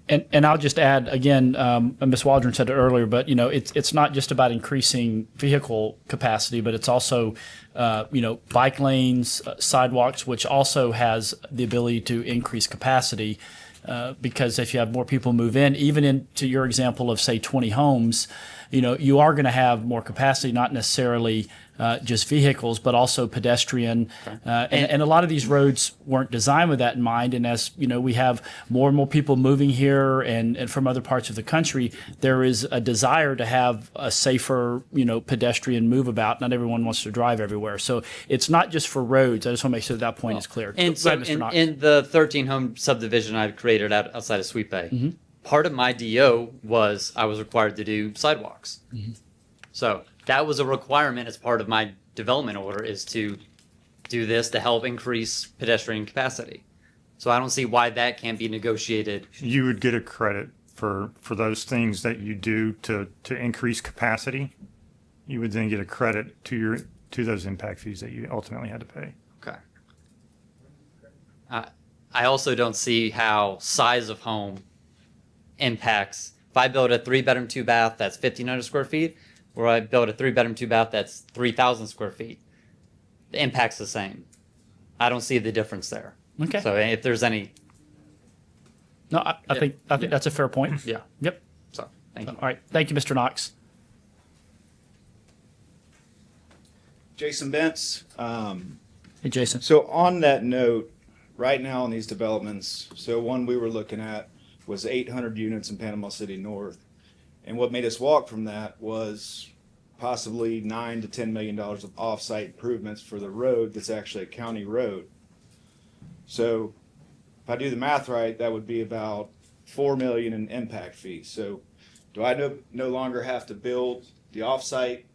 And I'll just add again, Ms. Waldron said it earlier, but it's not just about increasing vehicle capacity, but it's also bike lanes, sidewalks, which also has the ability to increase capacity. Because if you have more people move in, even into your example of say 20 homes, you are going to have more capacity, not necessarily just vehicles, but also pedestrian. And a lot of these roads weren't designed with that in mind. And as we have more and more people moving here and from other parts of the country, there is a desire to have a safer, pedestrian move about. Not everyone wants to drive everywhere. So it's not just for roads. I just want to make sure that point is clear. And so in the 13 home subdivision I've created outside of Sweet Bay, part of my DO was I was required to do sidewalks. So that was a requirement as part of my development order, is to do this to help increase pedestrian capacity. So I don't see why that can't be negotiated. You would get a credit for those things that you do to increase capacity. You would then get a credit to those impact fees that you ultimately had to pay. Okay. I also don't see how size of home impacts. If I build a 3-bedroom, 2-bath, that's 1,500 square feet, or I build a 3-bedroom, 2-bath, that's 3,000 square feet. The impact's the same. I don't see the difference there. Okay. So if there's any. No, I think that's a fair point. Yeah. Yep. So thank you. All right. Thank you, Mr. Knox. Jason Bentz. Hey, Jason. So on that note, right now on these developments, so one we were looking at was 800 units in Panama City North. And what made us walk from that was possibly $9 to $10 million of off-site improvements for the road that's actually a county road. So if I do the math right, that would be about $4 million in impact fees. So do I no longer have to build the off-site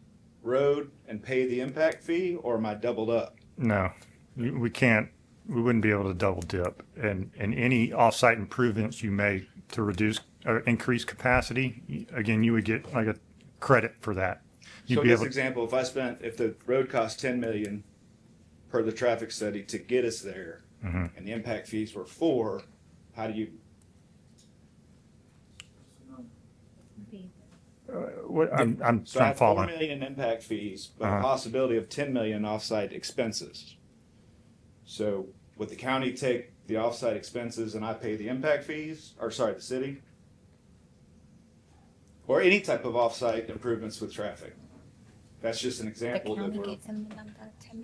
road and pay the impact fee, or am I doubled up? No, we can't. We wouldn't be able to double dip. And any off-site improvements you make to reduce or increase capacity, again, you would get like a credit for that. So in this example, if the road cost $10 million per the traffic study to get us there, and the impact fees were $4 million, how do you? I'm So I trying have to follow. $4 million in impact fees, but a possibility of $10 million offsite expenses. So would the county take the offsite expenses and I pay the impact fees, or sorry, the city? Or any type of offsite improvements with traffic? That's just an example that we're.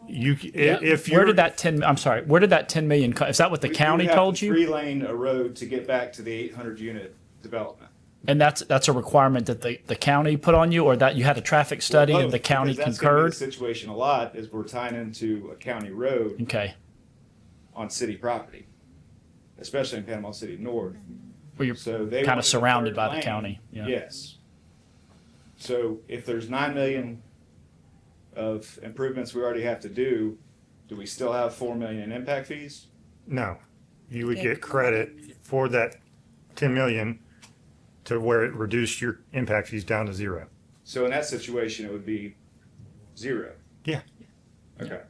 If where did that 10? I'm sorry. Where did that 10 million? Is that what the county told you? 3-lane a road to get back to the 800 unit development. And that's a requirement that the county put on you, or that you had a traffic study and the county That's gonna be concurred? the situation a lot is we're tying into a county road. Okay. On city property, especially in Panama City North. Where you're So they kind wanted of the surrounded third by the lane. county. Yeah. Yes. So if there's 9 million of improvements we already have to do we still have 4 million in impact fees? No, you would get credit for that 10 million to where it reduced your impact fees down to 0. So in that situation, it would be 0. Yeah. Okay.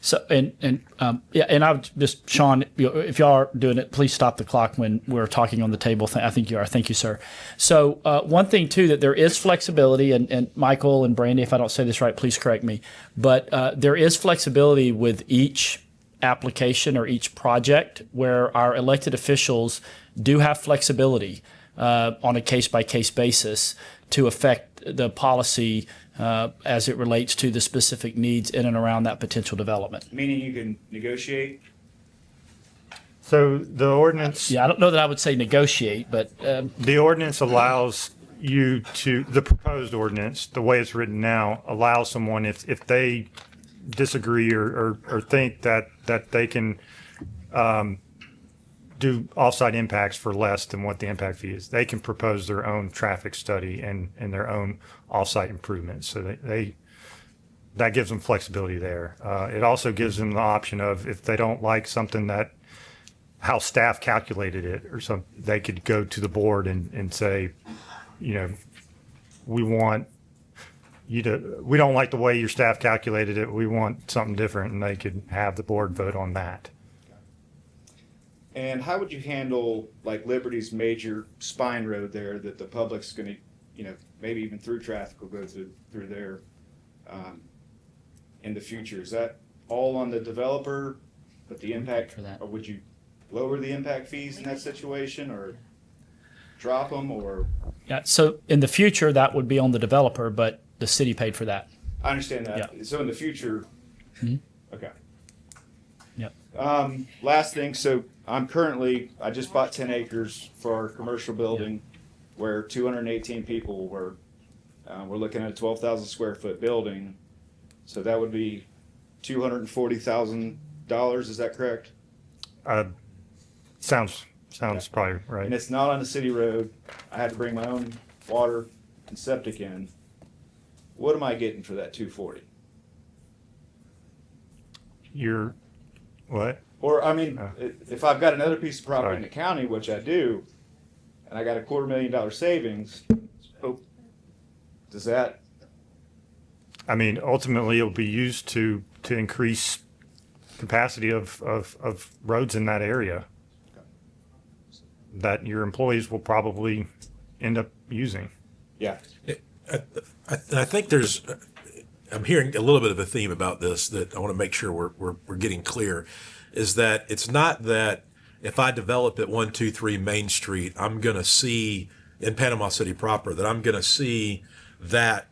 So, yeah, and I would just, Sean, if y'all are doing it, please stop the clock when we're talking on the table. I think you are. Thank you, sir. So, one thing too, that there is flexibility, and Michael and Brandy, if I don't say this right, please correct me, but there is flexibility with each application or each project where our elected officials do have flexibility on a case-by-case basis to affect the policy as it relates to the specific needs in and around that potential development. Meaning you can negotiate? So the ordinance. Yeah, I don't know that I would say negotiate, but The ordinance allows you to, the proposed ordinance, the way it's written now, allows someone, if they disagree or think that they can do off-site impacts for less than what the impact fee is, they can propose their own traffic study and their own off-site improvements. So that gives them flexibility there. It also gives them the option of, if they don't like something that, how staff calculated it or something, they could go to the board and say, you know, we want you to, we don't like the way your staff calculated it, we want something different, and they could have the board vote on that. And how would you handle like Liberty's major spine road there that the public's gonna, you know, maybe even through traffic will go through there in the future? Is that all on the developer, but the impact, for that. or would you lower the impact fees in that situation, or drop them, or? yeah, so in the future, that would be on the developer, but the city paid for that. I understand that. Yeah. So in the future, okay. Yep. Last thing, so I just bought 10 acres for our commercial building where 218 people were. We're looking at a 12,000 square foot building. So that would be $240,000. Is that correct? Sounds probably right. And it's not on a city road. I had to bring my own water and septic in. What am I getting for that 240? You're, what? Or, I mean, if I've got another piece of property in Sorry. the county, which I do, and I got a $250,000 savings, does that? I mean, ultimately, it'll be used to increase capacity of roads in that area that your employees will probably end up using. Yeah. I think I'm hearing a little bit of a theme about this that I want to make sure we're getting clear, is that it's not that if I develop at 123 Main Street, I'm going to see in Panama City proper, that I'm going to see that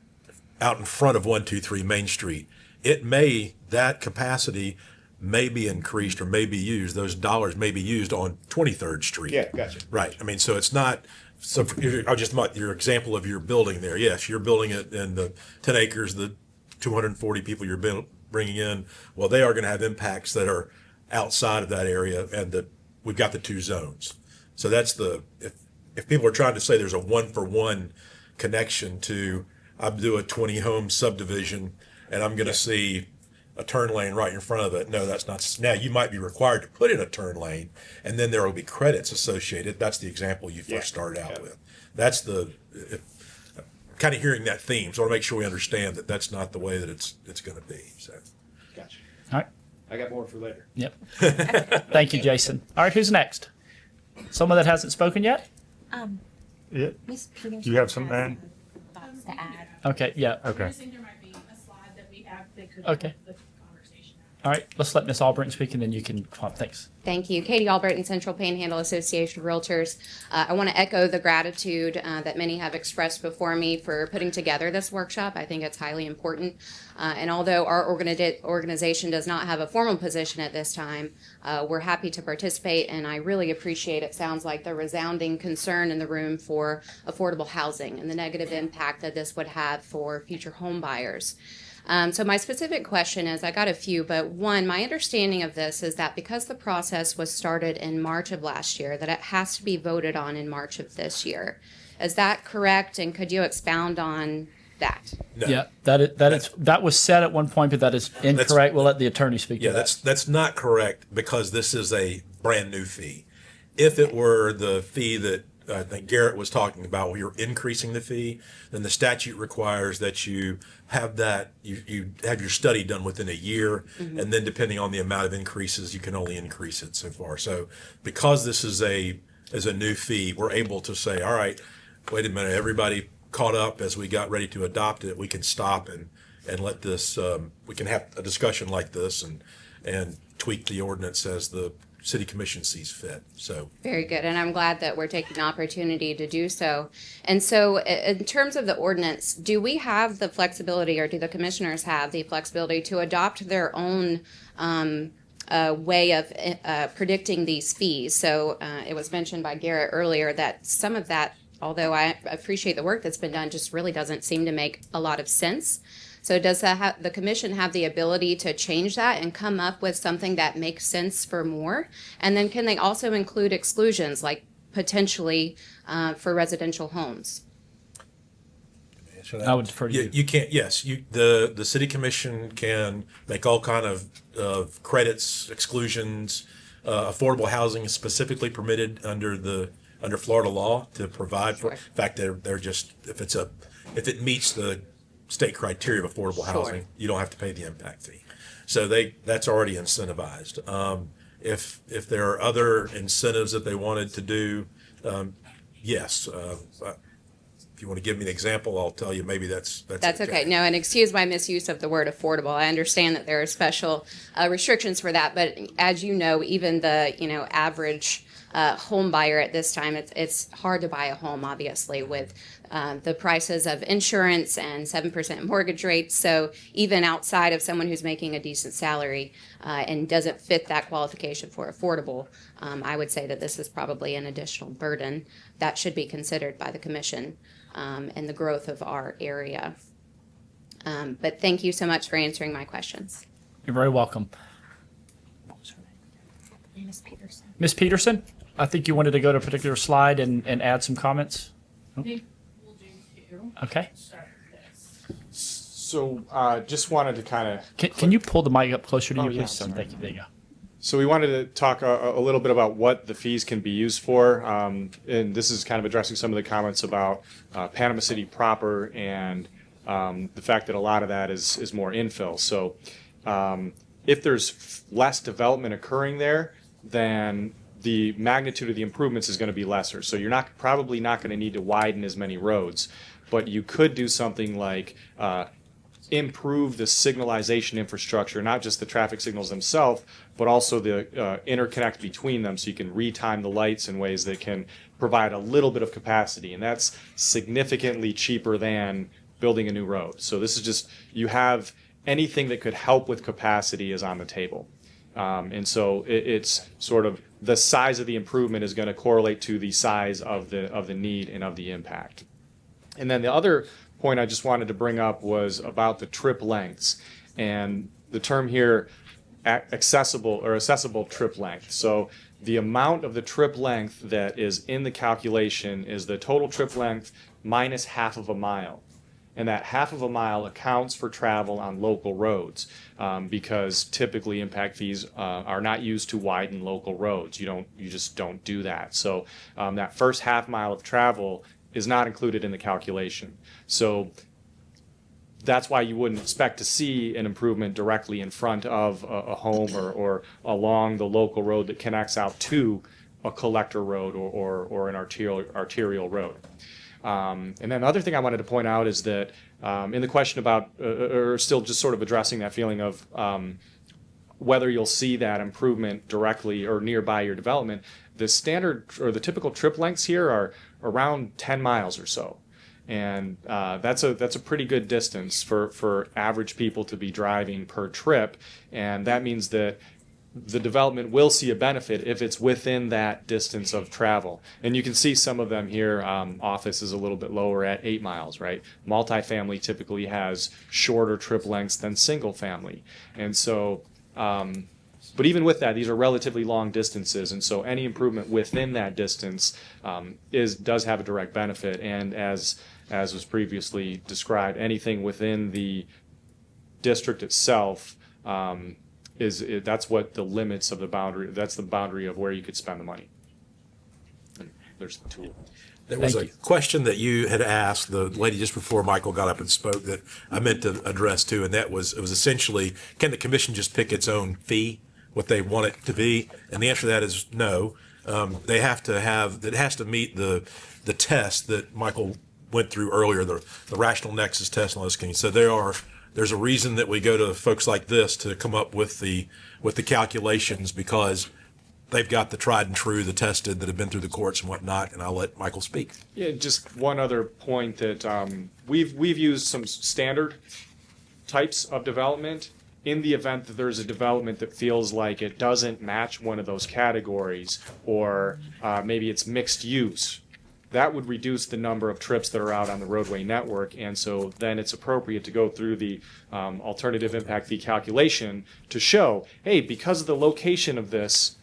out in front of 123 Main Street. That capacity may be increased or may be used, those dollars may be used on 23rd Street. Yeah, gotcha. Right. I mean, so it's not, so I just want your example of your building there. Yes, you're building it in the 10 acres, the 240 people you're bringing in. Well, they are going to have impacts that are outside of that area, and that we've got the two zones. So that's if people are trying to say there's a 1-for-1 connection to, I'm doing a 20 home subdivision and I'm going to see a turn lane right in front of it. No, that's not. Now you might be required to put in a turn lane, and then there will be credits associated. That's the example you first started out with. That's kind of hearing that theme. So I want to make sure we understand that that's not the way that it's going to be. So, Gotcha. All right. I got more for later. Yep. Thank you, Jason. All right, who's next? Someone that hasn't spoken yet? Yeah. Ms. Peterson. Do you have something to add? Thoughts to add? Okay, yeah. Okay. Okay. All right, let's let Ms. Albritton speak, and then you can, thanks. Thank you. Katie Albritton, Central Panhandle Association of Realtors. I want to echo the gratitude that many have expressed before me for putting together this workshop. I think it's highly important. And although our organization does not have a formal position at this time, we're happy to participate, and I really appreciate, it sounds like, the resounding concern in the room for affordable housing and the negative impact that this would have for future home buyers. So my specific question is, I got a few, but one, my understanding of this is that because the process was started in March of last year, that it has to be voted on in March of this year. Is that correct? And could you expound on that? no. Yeah, that was said at one point, but that is incorrect. We'll let the attorney speak to Yeah, that. that's not correct, because this is a brand new fee. If it were the fee that I think Garrett was talking about, where you're increasing the fee, then the statute requires that you have that, you have your study done within a year, and then depending on the amount of increases, you can only increase it so far. So because this is a new fee, we're able to say, all right, wait a minute, everybody caught up as we got ready to adopt it, we can stop and let this, we can have a discussion like this and tweak the ordinance as the city commission sees fit. So Very good, and I'm glad that we're taking the opportunity to do so. And so, in terms of the ordinance, do we have the flexibility, or do the commissioners have the flexibility to adopt their own way of predicting these fees? So, it was mentioned by Garrett earlier that some of that, although I appreciate the work that's been done, just really doesn't seem to make a lot of sense. So does the commission have the ability to change that and come up with something that makes sense for more? And then can they also include exclusions, like potentially for residential homes? I would defer to you. You can't, yes, the city commission can make all kind of credits, exclusions. Affordable housing is specifically permitted under Florida law to provide for. In fact, they're just, if it meets the state criteria of affordable housing, you don't have to pay the impact fee. So that's already incentivized. If there are other incentives that they wanted to do, yes. If you want to give me an example, I'll tell you maybe that's okay. No, and excuse my misuse of the word affordable. I understand that there are special restrictions for that, but as you know, even the average home buyer at this time, it's hard to buy a home, obviously, with the prices of insurance and 7% mortgage rates. So even outside of someone who's making a decent salary and doesn't fit that qualification for affordable, I would say that this is probably an additional burden that should be considered by the commission and the growth of our area. But thank you so much for answering my questions. You're very welcome. Ms. Peterson. Ms. Peterson, I think you wanted to go to a particular slide and add some comments. Okay. So just wanted to kind of... Can you pull the mic up closer to you, yeah, please? sorry. Thank you. There you go. So we wanted to talk a little bit about what the fees can be used for. And this is kind of addressing some of the comments about Panama City proper and the fact that a lot of that is more infill. So if there's less development occurring there, then the magnitude of the improvements is going to be lesser. So you're probably not going to need to widen as many roads, but you could do something like improve the signalization infrastructure, not just the traffic signals themselves, but also the interconnect between them, so you can retime the lights in ways that can provide a little bit of capacity, and that's significantly cheaper than building a new road. So this is just, you have anything that could help with capacity is on the table. And so it's sort of the size of the improvement is going to correlate to the size of the need and of the impact. And then the other point I just wanted to bring up was about the trip lengths, and the term here, accessible trip length. So the amount of the trip length that is in the calculation is the total trip length minus half of a mile. And that half of a mile accounts for travel on local roads because typically impact fees are not used to widen local roads. You just don't do that. So that first half mile of travel is not included in the calculation. So that's why you wouldn't expect to see an improvement directly in front of a home or along the local road that connects out to a collector road or an arterial road. And then the other thing I wanted to point out is that in the question about, or still just sort of addressing that feeling of whether you'll see that improvement directly or nearby your development, the standard or the typical trip lengths here are around 10 miles or so. And that's a pretty good distance for average people to be driving per trip. And that means that the development will see a benefit if it's within that distance of travel. And you can see some of them here. Office is a little bit lower at 8 miles, right? Multifamily typically has shorter trip lengths than single family. And so, but even with that, these are relatively long distances. And so any improvement within that distance does have a direct benefit. And as was previously described, anything within the district itself that's what the limits of the boundary, that's the boundary of where you could spend the money. there's the tool. There was Thank a question that you had asked the lady just before Michael got up and spoke that I meant to address too, and it was essentially, can the commission just pick its own fee, what they want it to be? And the answer to that is no. They have to have, it has to meet the test that Michael went through earlier, the rational nexus test and all those things. So there's a reason that we go to folks like this to come up with the calculations, because they've got the tried and true, the tested, that have been through the courts and whatnot, and I'll let Michael speak. Yeah, just one other point that we've used some standard types of development. In the event that there's a development that feels like it doesn't match one of those categories, or maybe it's mixed use, that would reduce the number of trips that are out on the roadway network. And so then it's appropriate to go through the alternative impact fee calculation to show, hey, because of the location of this,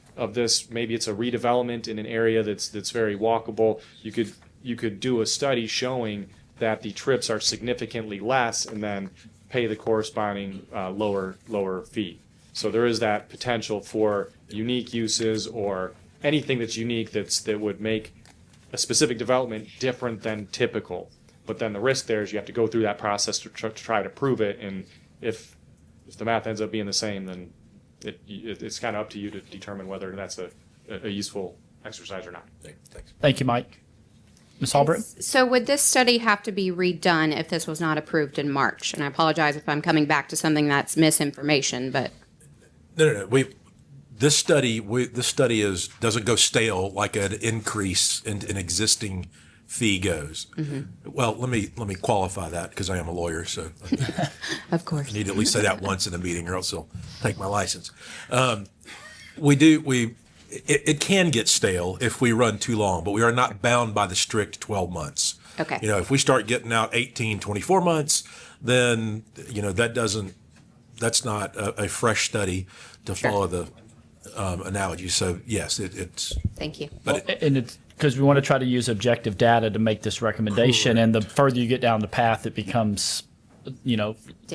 maybe it's a redevelopment in an area that's very walkable, you could do a study showing that the trips are significantly less, and then pay the corresponding lower fee. So there is that potential for unique uses or anything that's unique that would make a specific development different than typical. But then the risk there is you have to go through that process to try to prove it, and if the math ends up being the same, then it's kind of up to you to determine whether that's a useful exercise or not. Thanks. Thank you, Mike. Ms. Albritton? So would this study have to be redone if this was not approved in March? And I apologize if I'm coming back to something that's misinformation, but. No. This study doesn't go stale like an increase in an existing fee goes. Mm-hmm. Well, let me qualify that, because I am a lawyer, so Of course. I need to at least say that once in a meeting, or else they'll take my license. It can get stale if we run too long, but we are not bound by the strict 12 months. Okay. If we start getting out 18, 24 months, then, that's not a fresh study to follow the analogy. So yes, it's. Thank you. And it's because we want to try to use objective data to make this recommendation. And the further you get down the path, it becomes,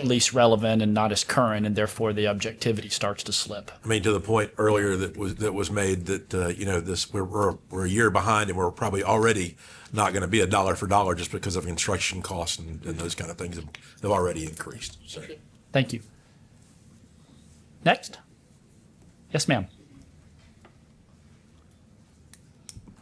least relevant and not as current, and therefore the objectivity starts to slip. I mean, to the point earlier that was made that we're a year behind, and we're probably already not going to be a dollar for dollar just because of construction costs and those kind of things have already increased. So. Thank you. Next. Yes, ma'am.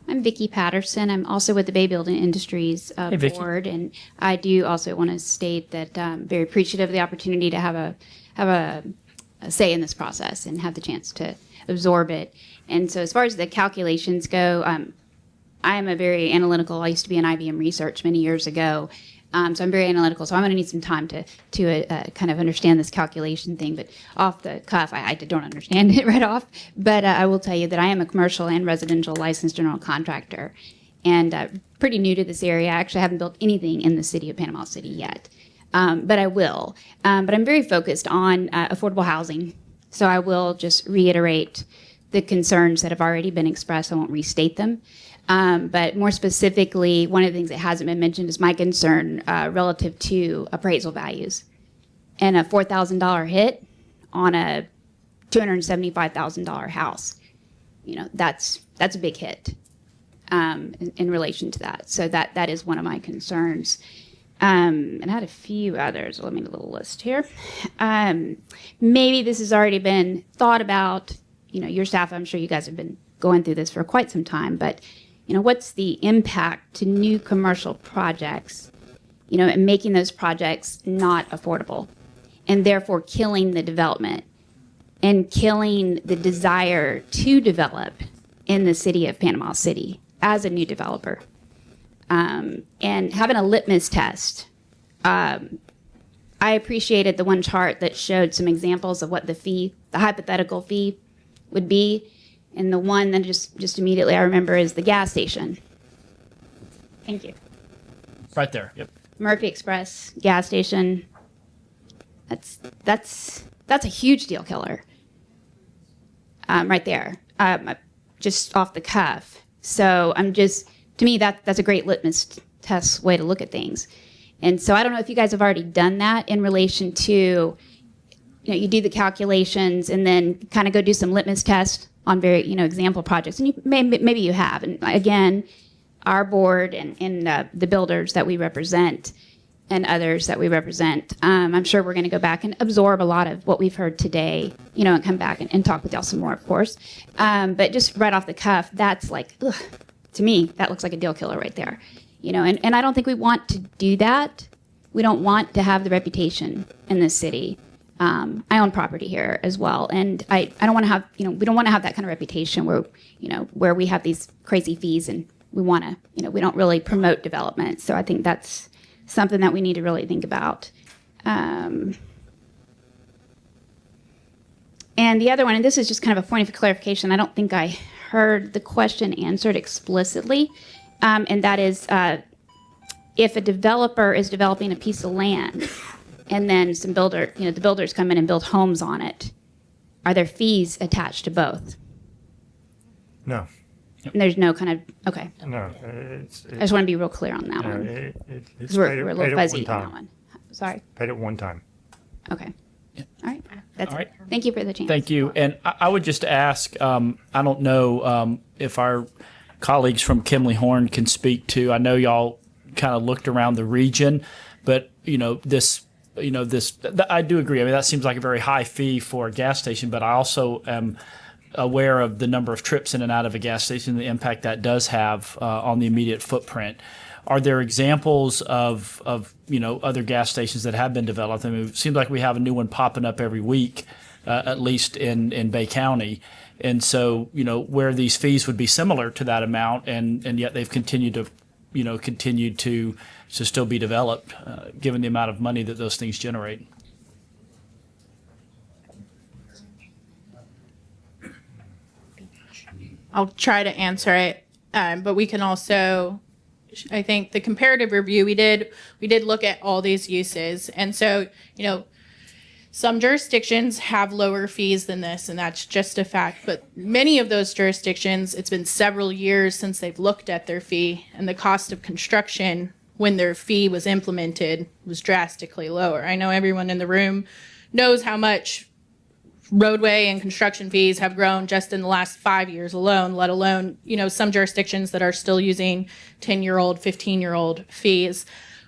I'm Vicki Patterson. I'm also with the Bay Building Industries Hey, Vicki. Board, and I do also want to state that I'm very appreciative of the opportunity to have a say in this process and have the chance to absorb it. And so, as far as the calculations go, I am a very analytical. I used to be in IBM Research many years ago, so I'm very analytical. So I'm going to need some time to kind of understand this calculation thing. But off the cuff, I don't understand it right off. But I will tell you that I am a commercial and residential licensed general contractor, and pretty new to this area. I actually haven't built anything in the city of Panama City yet, but I will. But I'm very focused on affordable housing. So I will just reiterate the concerns that have already been expressed. I won't restate them. But more specifically, one of the things that hasn't been mentioned is my concern relative to appraisal values. And a $4,000 hit on a $275,000 house, that's a big hit in relation to that. So that is one of my concerns. And I had a few others. Let me get a little list here. Maybe this has already been thought about. Your staff, I'm sure you guys have been going through this for quite some time, but what's the impact to new commercial projects, and making those projects not affordable, and therefore killing the development and killing the desire to develop in the city of Panama City as a new developer. And having a litmus test. I appreciated the one chart that showed some examples of what the hypothetical fee would be. And the one that just immediately I remember is the gas station. Thank you. Right there. Yep. Murphy Express gas station. That's a huge deal killer. Right there. Just off the cuff. So to me that's a great litmus test way to look at things. And so I don't know if you guys have already done that in relation to, you do the calculations and then kind of go do some litmus tests on very, example projects. And maybe you have. And again, our board and the builders that we represent and others that we represent. I'm sure we're going to go back and absorb a lot of what we've heard today, and come back and talk with y'all some more, of course. But just right off the cuff, that's like, ugh, to me, that looks like a deal killer right there. And I don't think we want to do that. We don't want to have the reputation in this city. I own property here as well, and I don't want to have, we don't want to have that kind of reputation where we have these crazy fees and we want to, we don't really promote development. So I think that's something that we need to really think about. And the other one, and this is just kind of a point of clarification, I don't think I heard the question answered explicitly, and that is if a developer is developing a piece of land and then the builders come in and build homes on it, are there fees attached to both? No. And there's no kind of, okay. No. I just want to be real clear on that one. It's 'Cause we're paid a at little one fuzzy on time. that one. Sorry. Paid at one time. Okay. All right. That's All right. it. Thank you for the chance. Thank you. And I would just ask, I don't know if our colleagues from Kimley Horn can speak to, I know y'all kind of looked around the region, but, this, I do agree. I mean, that seems like a very high fee for a gas station, but I also am aware of the number of trips in and out of a gas station, the impact that does have on the immediate footprint. Are there examples of other gas stations that have been developed? I mean, it seems like we have a new one popping up every week, at least in Bay County. And so, where these fees would be similar to that amount, and yet they've continued to still be developed, given the amount of money that those things generate. I'll try to answer it, but we can also, I think the comparative review we did look at all these uses. And so, some jurisdictions have lower fees than this, and that's just a fact. But many of those jurisdictions, it's been several years since they've looked at their fee, and the cost of construction when their fee was implemented was drastically lower. I know everyone in the room knows how much roadway and construction fees have grown just in the last 5 years alone, let alone, some jurisdictions that are still using 10-year-old, 15-year-old fees.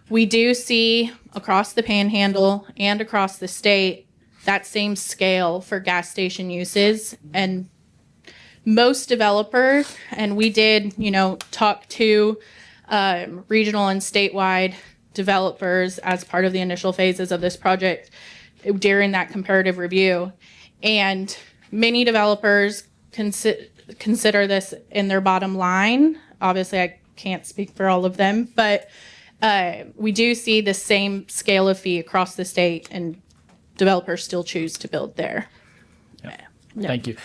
We do see across the Panhandle and across the state that same scale for gas station uses. And most developers, and we did, talk to regional and statewide developers as part of the initial phases of this project during that comparative review. And many developers consider this in their bottom line. Obviously, I can't speak for all of them, but we do see the same scale of fee across the state, and developers still choose to build there. Thank you.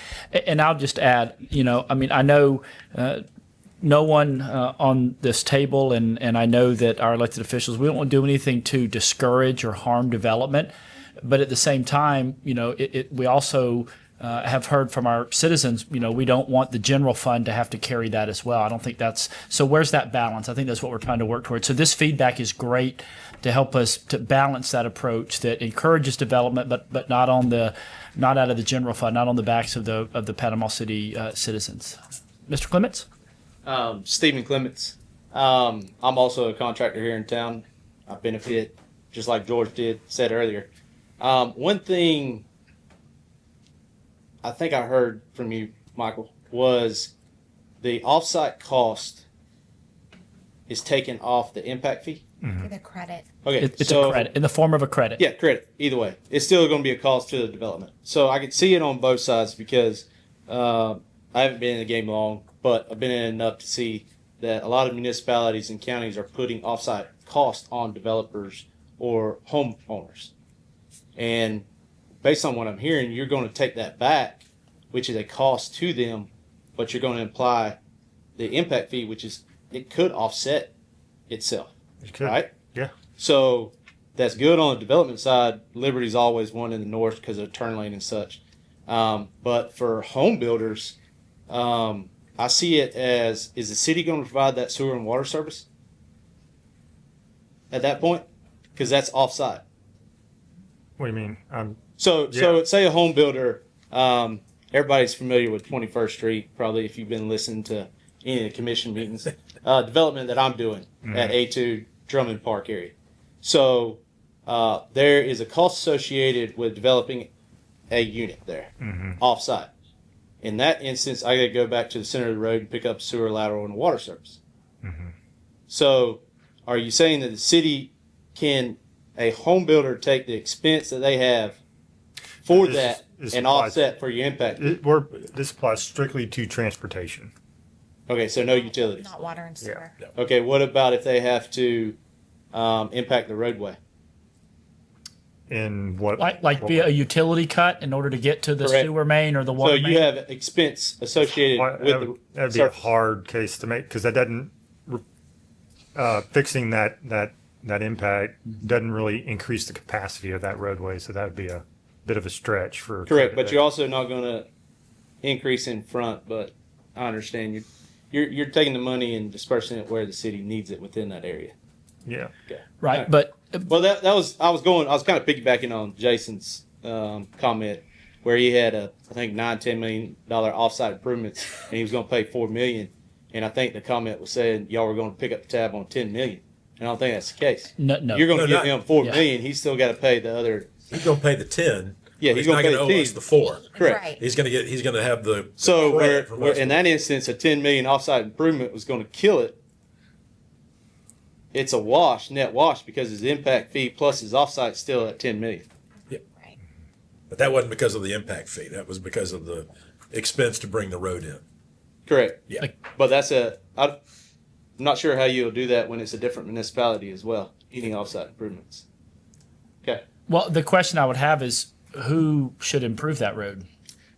And I'll just add, I know no one on this table, and I know that our elected officials, we don't want to do anything to discourage or harm development. But at the same time, we also have heard from our citizens, we don't want the general fund to have to carry that as well. I don't think so where's that balance? I think that's what we're trying to work towards. So this feedback is great to help us to balance that approach that encourages development, but not out of the general fund, not on the backs of the Panama City citizens. Mr. Clements? Stephen Clements. I'm also a contractor here in town. I benefit, just like George said earlier. One thing I think I heard from you, Michael, was the offsite cost is taken off the impact fee. The credit. Okay, It's a credit, in the form of a credit. Yeah, credit. Either way, it's still going to be a cost to the development. So I can see it on both sides because I haven't been in the game long, but I've been in enough to see that a lot of municipalities and counties are putting offsite cost on developers or homeowners. And based on what I'm hearing, you're going to take that back, which is a cost to them, but you're going to imply the impact fee, which is, it could offset itself. It could. Right? Yeah. So that's good on the development side. Liberty's always one in the north because of turn lane and such. But for home builders, I see it as, is the city going to provide that sewer and water service at that point? Because that's offsite. What do you mean? So say a home builder, everybody's familiar with 21st Street, probably if you've been listening to any of the commission meetings, development that I'm doing at A2 Drummond Park area. So there is a cost associated with developing a unit there off-site. In that instance, I got to go back to the center of the road and pick up sewer lateral and water service. So are you saying that the city can, a home builder, take the expense that they have for that and offset for your impact? This applies strictly to transportation. Okay, so no utilities. Not water and sewer. Okay, what about if they have to impact the roadway? In what? Like be a utility cut in order to get to the Correct. sewer main or the So water main? you have expense associated with the That'd be a hard case to make because that doesn't fixing that impact doesn't really increase the capacity of that roadway. So that would be a bit of a stretch for. Correct, but you're also not going to increase in front. But I understand you're taking the money and dispersing it where the city needs it within that area. Yeah. Okay. Right, All but well, that was I was kind of piggybacking on Jason's comment where he had I think $9-10 million offsite improvements and he was going to pay $4 million, and I think the comment was saying y'all were going to pick up the tab on $10 million, and I don't think that's the case. No. You're going to No, give him $4 million. He's still got to pay the other. He's going to pay the 10. Yeah, he's he's not gonna going pay to the owe 10. us the 4. Correct. Right. He's going to have the So credit from us. in that instance, a $10 million offsite improvement was going to kill it. It's a wash, net wash, because his impact fee plus his offsite still at $10 million. But that wasn't because of the impact fee. That was because of the expense to bring the road in. Correct. Yeah. But I'm not sure how you'll do that when it's a different municipality as well, any offsite improvements. Okay. well, the question I would have is who should improve that road?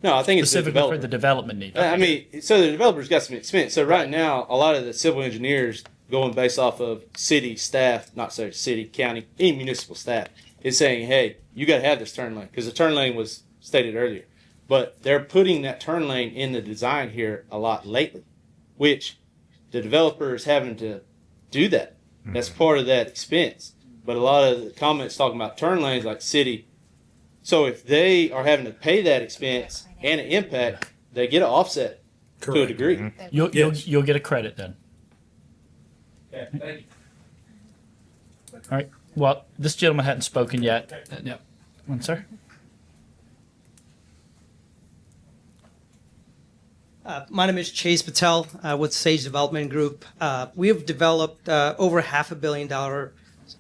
No, I think it's the Specifically developer. for the development need. I mean, so the developer's got some expense. So right now, a lot of the civil engineers going based off of city staff, not so city, county, any municipal staff, is saying, hey, you got to have this turn lane because the turn lane was stated earlier. But they're putting that turn lane in the design here a lot lately, which the developer is having to do that. That's part of that expense. But a lot of the comments talking about turn lanes like city. So if they are having to pay that expense and an impact, they get an offset to a degree. You'll get a credit then. Okay, thank you. All right. Well, this gentleman hadn't spoken yet. Yeah. One, sir. My name is Chase Patel with Sage Development Group. We have developed over $500 million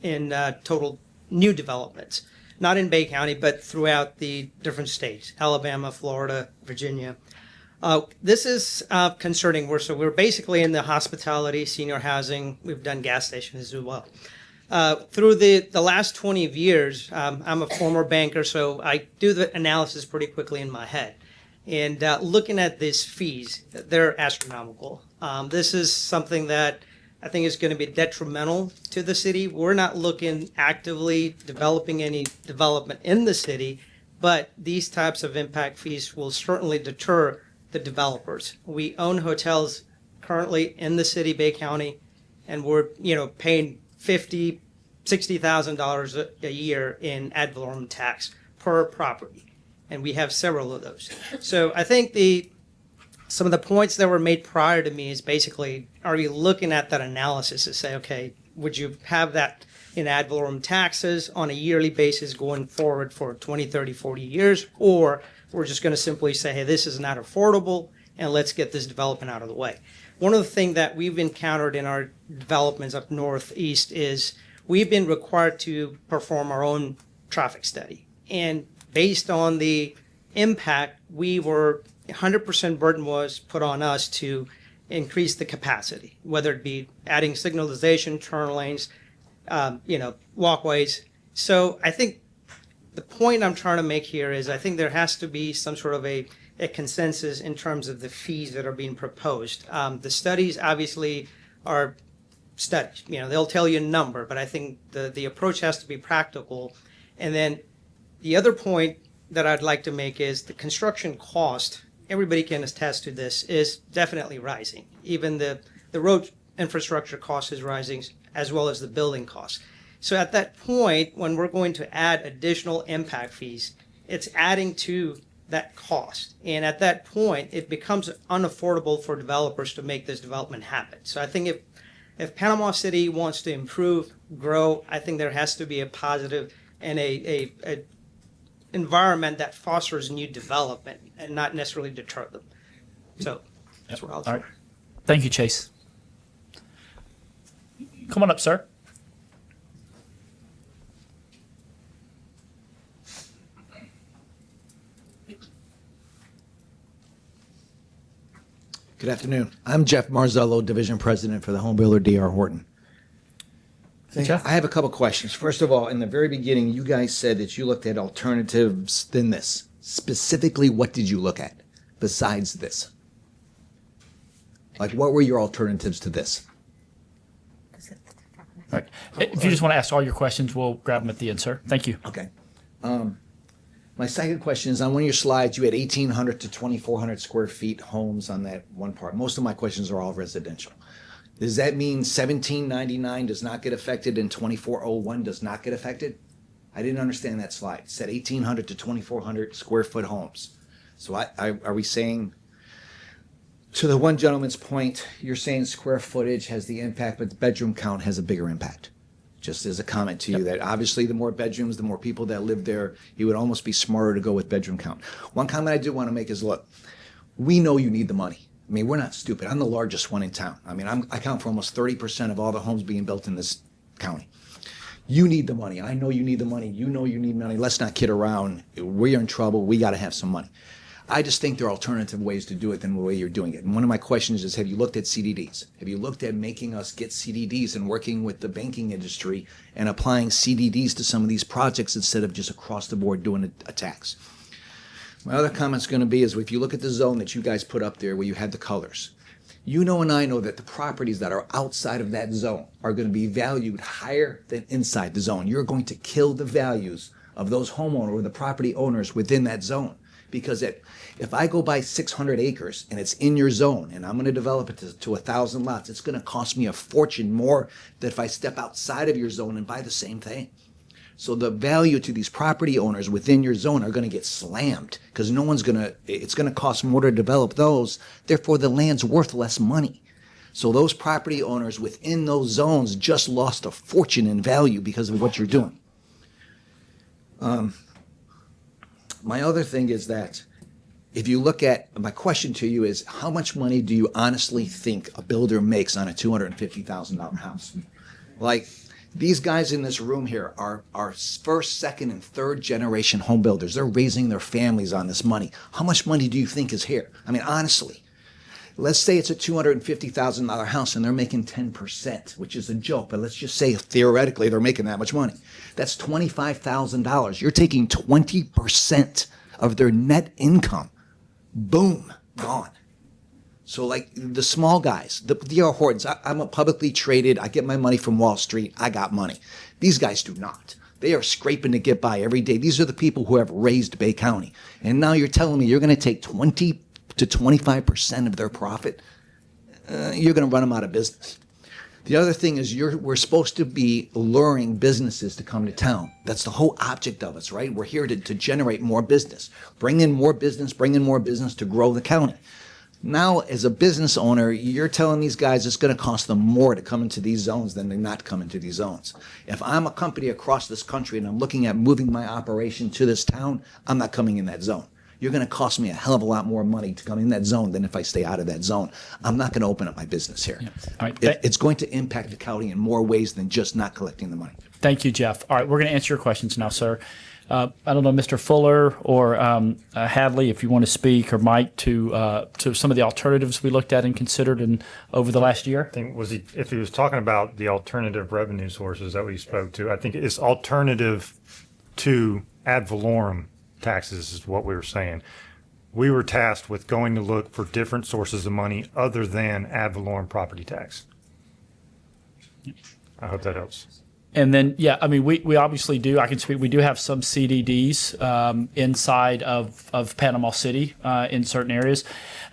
in total new developments, not in Bay County, but throughout the different states, Alabama, Florida, Virginia. This is concerning. We're basically in the hospitality, senior housing. We've done gas stations as well. Through the last 20 years, I'm a former banker, so I do the analysis pretty quickly in my head. And looking at these fees, they're astronomical. This is something that I think is going to be detrimental to the city. We're not looking actively developing any development in the city, but these types of impact fees will certainly deter the developers. We own hotels currently in the city, Bay County, and we're paying $50,000, $60,000 a year in ad valorem tax per property, and we have several of those. So I think some of the points that were made prior to me is basically, are you looking at that analysis to say, okay, would you have that in ad valorem taxes on a yearly basis going forward for 20, 30, 40 years, or we're just going to simply say, hey, this is not affordable, and let's get this development out of the way. One of the things that we've encountered in our developments up northeast is we've been required to perform our own traffic study. And based on the impact, 100% burden was put on us to increase the capacity, whether it be adding signalization, turn lanes, walkways. So I think the point I'm trying to make here is I think there has to be some sort of a consensus in terms of the fees that are being proposed. The studies obviously are studies. They'll tell you a number, but I think the approach has to be practical. And then the other point that I'd like to make is the construction cost, everybody can attest to this, is definitely rising. Even the road infrastructure cost is rising as well as the building costs. So at that point, when we're going to add additional impact fees, it's adding to that cost. And at that point, it becomes unaffordable for developers to make this development happen. So I think if Panama City wants to improve, grow, I think there has to be a positive and a environment that fosters new development and not necessarily deter them. So that's where I'll All right. Thank you, Chase. Come on up, sir. Good afternoon. I'm Jeff Marzello, Division President for the Home Builder D.R. Horton. Jeff? I have a couple questions. First of all, in the very beginning, you guys said that you looked at alternatives than this. Specifically, what did you look at besides this? Like, what were your alternatives to this? All right. If you just want to ask all your questions, we'll grab them at the end, sir. Thank you. Okay. My second question is, on one of your slides, you had 1,800 to 2,400 square feet homes on that one part. Most of my questions are all residential. Does that mean 1799 does not get affected and 2401 does not get affected? I didn't understand that slide. It said 1,800 to 2,400 square foot homes. So are we saying, to the one gentleman's point, you're saying square footage has the impact, but the bedroom count has a bigger impact? Just as a comment to you, that obviously the more bedrooms, the more people that live there, it would almost be smarter to go with bedroom count. One comment I do want to make is, look, we know you need the money. I mean, we're not stupid. I'm the largest one in town. I mean, I count for almost 30% of all the homes being built in this county. You need the money. I know you need the money. You know you need money. Let's not kid around. We're in trouble. We got to have some money. I just think there are alternative ways to do it than the way you're doing it. And one of my questions is, have you looked at CDDs? Have you looked at making us get CDDs and working with the banking industry and applying CDDs to some of these projects instead of just across the board doing a tax? My other comment's going to be is, if you look at the zone that you guys put up there where you had the colors, you know and I know that the properties that are outside of that zone are going to be valued higher than inside the zone. You're going to kill the values of those homeowners or the property owners within that zone. Because if I go buy 600 acres and it's in your zone and I'm going to develop it to 1,000 lots, it's going to cost me a fortune more than if I step outside of your zone and buy the same thing. So the value to these property owners within your zone are going to get slammed because it's going to cost more to develop those. Therefore, the land's worth less money. So those property owners within those zones just lost a fortune in value because of what you're doing. My other thing is that if you look at, my question to you is, how much money do you honestly think a builder makes on a $250,000 house? Like, these guys in this room here are first, second, and third generation home builders. They're raising their families on this money. How much money do you think is here? I mean, honestly, let's say it's a $250,000 house and they're making 10%, which is a joke, but let's just say theoretically they're making that much money. That's $25,000. You're taking 20% of their net income. Boom, gone. So like the small guys, the D.R. Hortons, I'm a publicly traded, I get my money from Wall Street, I got money. These guys do not. They are scraping to get by every day. These are the people who have raised Bay County. And now you're telling me you're going to take 20 to 25% of their profit? You're going to run them out of business. The other thing is we're supposed to be luring businesses to come to town. That's the whole object of us, right? We're here to generate more business, bring in more business to grow the county. Now, as a business owner, you're telling these guys it's going to cost them more to come into these zones than to not come into these zones. If I'm a company across this country and I'm looking at moving my operation to this town, I'm not coming in that zone. You're going to cost me a hell of a lot more money to come in that zone than if I stay out of that zone. I'm not going to open up my business here. Yeah. All right. It's going to impact the county in more ways than just not collecting the money. Thank you, Jeff. All right, we're going to answer your questions now, sir. I don't know, Mr. Fuller or Hadley, if you want to speak, or Mike, to some of the alternatives we looked at and considered over the last year. I think if he was talking about the alternative revenue sources that we spoke to, I think it's alternative to ad valorem taxes is what we were saying. We were tasked with going to look for different sources of money other than ad valorem property tax. I hope that helps. And then, yeah, I mean, we obviously do. I can speak. We do have some CDDs inside of Panama City in certain areas.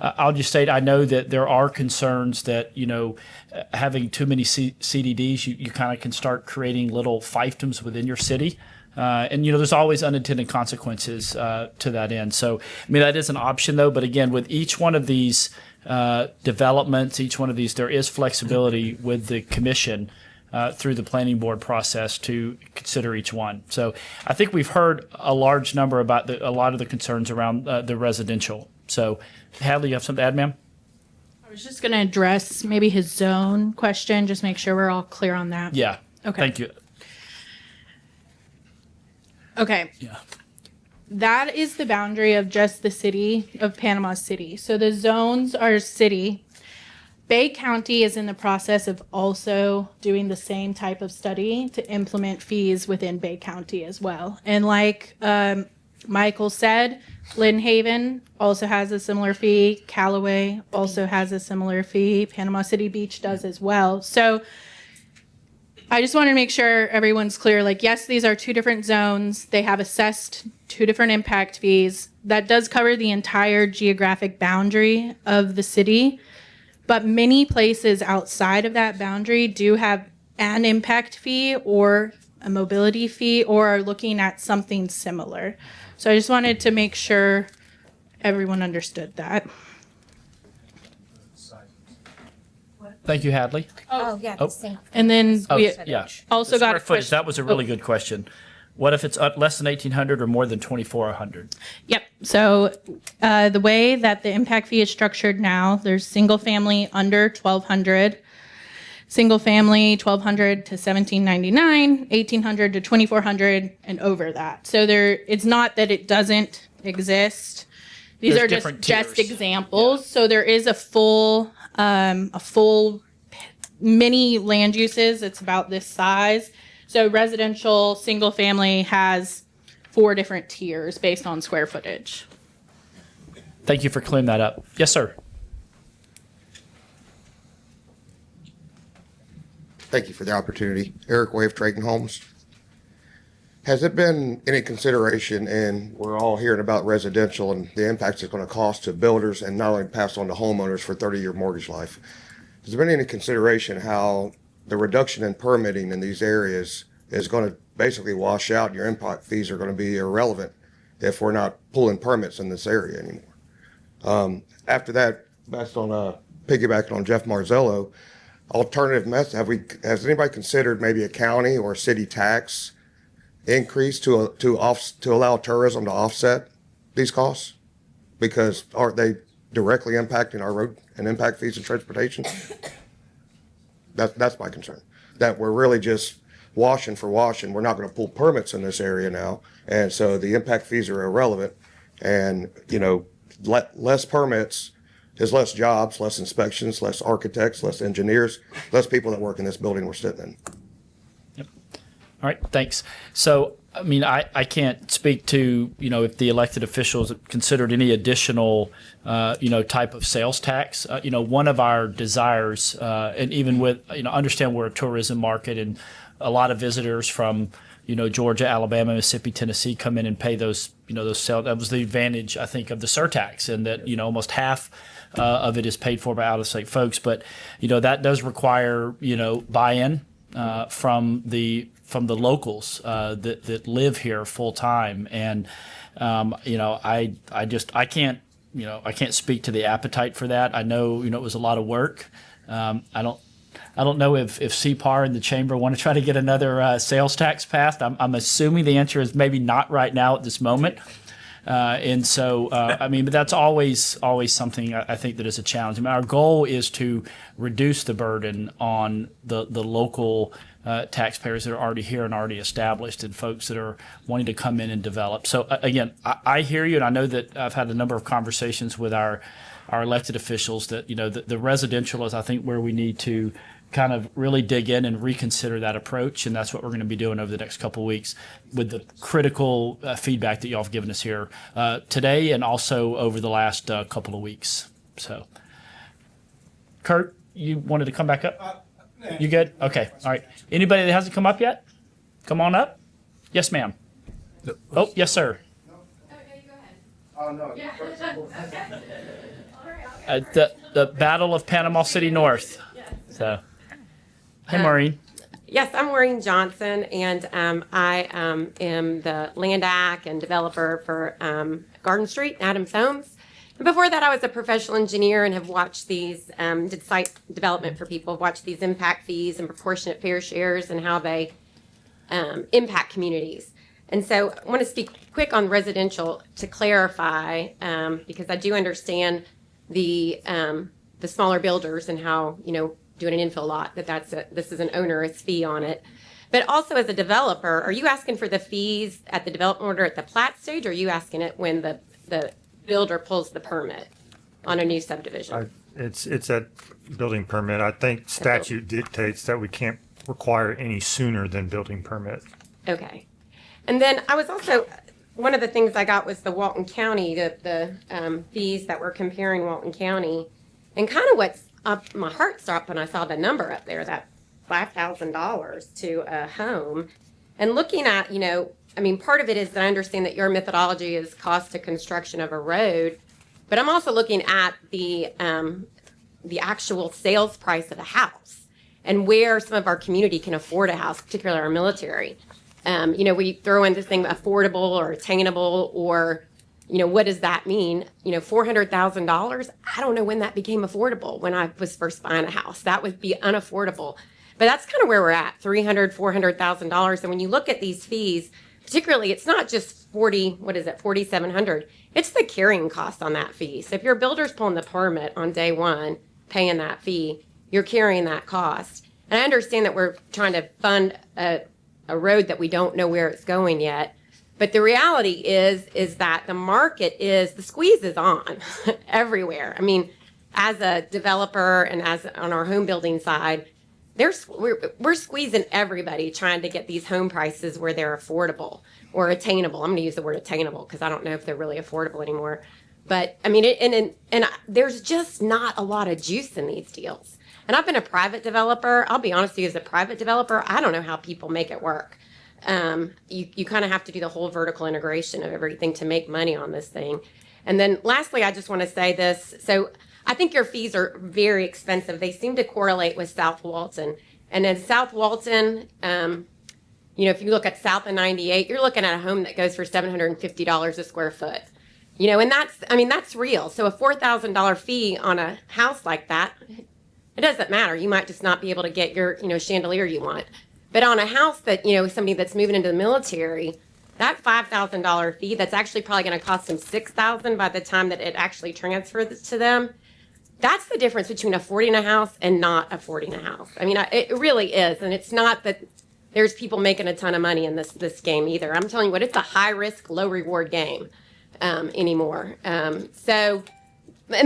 I'll just state I know that there are concerns that having too many CDDs, you kind of can start creating little fiefdoms within your city. And there's always unintended consequences to that end. So, I mean, that is an option, though. But again, with each one of these developments, each one of these, there is flexibility with the commission through the planning board process to consider each one. So, I think we've heard a large number about a lot of the concerns around the residential. So, Hadley, you have something to add, ma'am? I was just going to address maybe his zone question, just make sure we're all clear on that. Yeah. Okay. Thank you. Okay. Yeah. That is the boundary of just the city of Panama City. So the zones are city. Bay County is in the process of also doing the same type of study to implement fees within Bay County as well. And like Michael said, Lynn Haven also has a similar fee. Callaway also has a similar fee. Panama City Beach does as well. So I just want to make sure everyone's clear. Like, yes, these are two different zones. They have assessed two different impact fees. That does cover the entire geographic boundary of the city. But many places outside of that boundary do have an impact fee or a mobility fee or are looking at something similar. So I just wanted to make sure everyone understood that. Thank you, Hadley. Oh, yeah. Oh. And then Oh, we yeah. also The got square a footage. question. That was a really good question. What if it's less than 1,800 or more than 2,400? Yep. So the way that the impact fee is structured now, there's single family under 1,200, single family 1,200 to 1,799, 1,800 to 2,400, and over that. So it's not that it doesn't exist. These There's are just different tiers. examples. So there is a full mini land uses. It's about this size. So residential single family has 4 different tiers based on square footage. Thank you for clearing that up. Yes, sir. Thank you for the opportunity. Eric Wave, Trading Homes. Has it been any consideration, and we're all hearing about residential and the impacts it's going to cost to builders and not only pass on to homeowners for 30-year mortgage life? Has there been any consideration how the reduction in permitting in these areas is going to basically wash out, and your impact fees are going to be irrelevant if we're not pulling permits in this area anymore? After that, based on piggybacking on Jeff Marzello, alternative method, has anybody considered maybe a county or city tax increase to allow tourism to offset these costs? Because aren't they directly impacting our road and impact fees and transportation? That's my concern. That we're really just washing for washing. We're not going to pull permits in this area now, and so the impact fees are irrelevant. And less permits is less jobs, less inspections, less architects, less engineers, less people that work in this building we're sitting in. All right, thanks. So, I mean, I can't speak to, if the elected officials have considered any additional, type of sales tax. One of our desires, and even with, understand we're a tourism market and a lot of visitors from, Georgia, Alabama, Mississippi, Tennessee come in and pay those, those sales. That was the advantage, I think, of the surtax, and that, almost half of it is paid for by out-of-state folks. But, that does require, buy-in from the locals that live here full time, and I can't speak to the appetite for that. I know it was a lot of work. I don't know if CPAR and the chamber want to try to get another sales tax passed. I'm assuming the answer is maybe not right now at this moment. And so, but that's always something I think that is a challenge. I mean, our goal is to reduce the burden on the local taxpayers that are already here and already established, and folks that are wanting to come in and develop. So again, I hear you, and I know that I've had a number of conversations with our elected officials that the residential is, I think, where we need to kind of really dig in and reconsider that approach, and that's what we're going to be doing over the next couple of weeks with the critical feedback that y'all have given us here today and also over the last couple of weeks. So, Kurt, you wanted to come back up? You good? Okay. All right. Anybody that hasn't come up yet? come on up. Yes, ma'am. Oh, yes, sir. The Battle of Panama City North. So, hey, Maureen. Yes, I'm Maureen Johnson, and I am the land ac and developer for Garden Street, Adams Homes. And before that, I was a professional engineer and have watched these, did site development for people, watched these impact fees and proportionate fair shares and how they impact communities. And so I want to speak quick on residential to clarify, because I do understand the smaller builders and how, doing an infill lot, this is an onerous fee on it. But also as a developer, are you asking for the fees at the development order at the plat stage, or are you asking it when the builder pulls the permit on a new subdivision? It's a building permit. I think statute dictates that we can't require any sooner than building permit. Okay. And then I was also, one of the things I got was the Walton County, the fees that were comparing Walton County. And kind of what's up, my heart stopped when I saw the number up there, that $5,000 to a home. And looking at, part of it is that I understand that your methodology is cost to construction of a road, but I'm also looking at the actual sales price of a house and where some of our community can afford a house, particularly our military. We throw in this thing affordable or attainable, or, what does that mean? $400,000. I don't know when that became affordable when I was first buying a house. That would be unaffordable. But that's kind of where we're at, $300,000, $400,000. And when you look at these fees, particularly, it's not just $4,700. It's the carrying cost on that fee. So if your builder's pulling the permit on day one, paying that fee, you're carrying that cost. And I understand that we're trying to fund a road that we don't know where it's going yet. But the reality is that the market the squeeze is on everywhere. As a developer and as on our home building side, we're squeezing everybody trying to get these home prices where they're affordable or attainable. I'm going to use the word attainable because I don't know if they're really affordable anymore. But there's just not a lot of juice in these deals. And I've been a private developer. I'll be honest with you, as a private developer, I don't know how people make it work. You kind of have to do the whole vertical integration of everything to make money on this thing. And then lastly, I just want to say this. So I think your fees are very expensive. They seem to correlate with South Walton. And in South Walton, if you look at South of 98, you're looking at a home that goes for $750 a square foot. And that's real. So a $4,000 fee on a house like that, it doesn't matter. You might just not be able to get your, chandelier you want. But on a house that, somebody that's moving into the military, that $5,000 fee, that's actually probably going to cost them $6,000 by the time that it actually transfers to them. That's the difference between affording a house and not affording a house. It really is. And it's not that there's people making a ton of money in this game either. I'm telling you what, it's a high risk, low reward game anymore. And the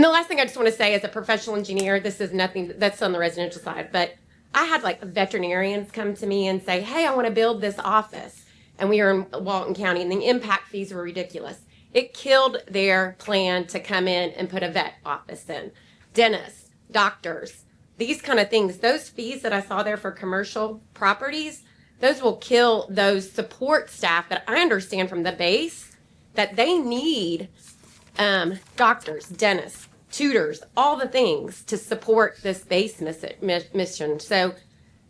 last thing I just want to say, as a professional engineer, this is nothing that's on the residential side, but I had veterinarians come to me and say, hey, I want to build this office. And we are in Walton County, and the impact fees were ridiculous. It killed their plan to come in and put a vet office in. Dentists, doctors, these kind of things. Those fees that I saw there for commercial properties, those will kill those support staff that I understand from the base that they need doctors, dentists, tutors, all the things to support this base mission. So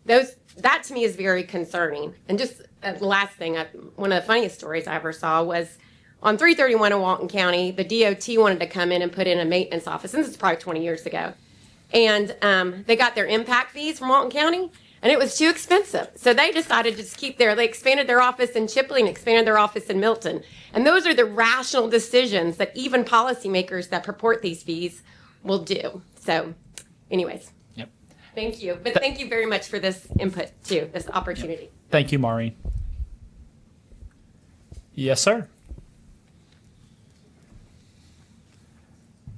that to me is very concerning. And just the last thing, one of the funniest stories I ever saw was on 331 in Walton County, the DOT wanted to come in and put in a maintenance office. And this is probably 20 years ago. And they got their impact fees from Walton County, and it was too expensive. So they decided to just they expanded their office in Chipley and expanded their office in Milton. And those are the rational decisions that even policymakers that purport these fees will do. So anyways, yep. Thank you. But thank you very much for this input too, this opportunity. Yep. Thank you, Maureen. Yes, sir.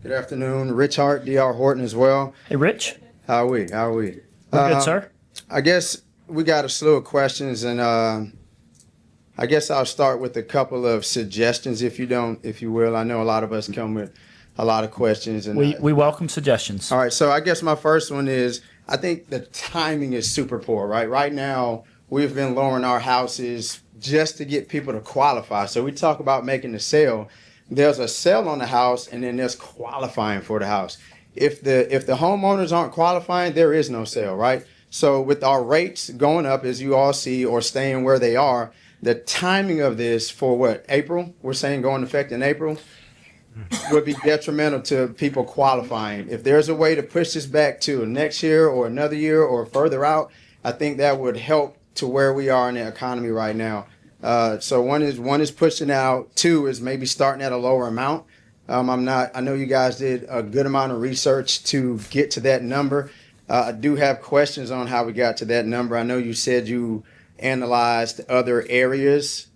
Good afternoon. Rich Hart, D.R. Horton as well. Hey, Rich. How are we? We're good, sir. I guess we got a slew of questions, and I guess I'll start with a couple of suggestions, if you will. I know a lot of us come with a lot of questions. And we welcome suggestions. All right, so I guess my first one is, I think the timing is super poor, right? Right now, we've been lowering our houses just to get people to qualify. So we talk about making the sale. There's a sale on the house, and then there's qualifying for the house. If the homeowners aren't qualifying, there is no sale, right? So with our rates going up, as you all see, or staying where they are, the timing of this for what, April? We're saying go into effect in April? Would be detrimental to people qualifying. If there's a way to push this back to next year or another year or further out, I think that would help to where we are in the economy right now. So one is pushing out. Two is maybe starting at a lower amount. I know you guys did a good amount of research to get to that number. I do have questions on how we got to that number. I know you said you analyzed other areas,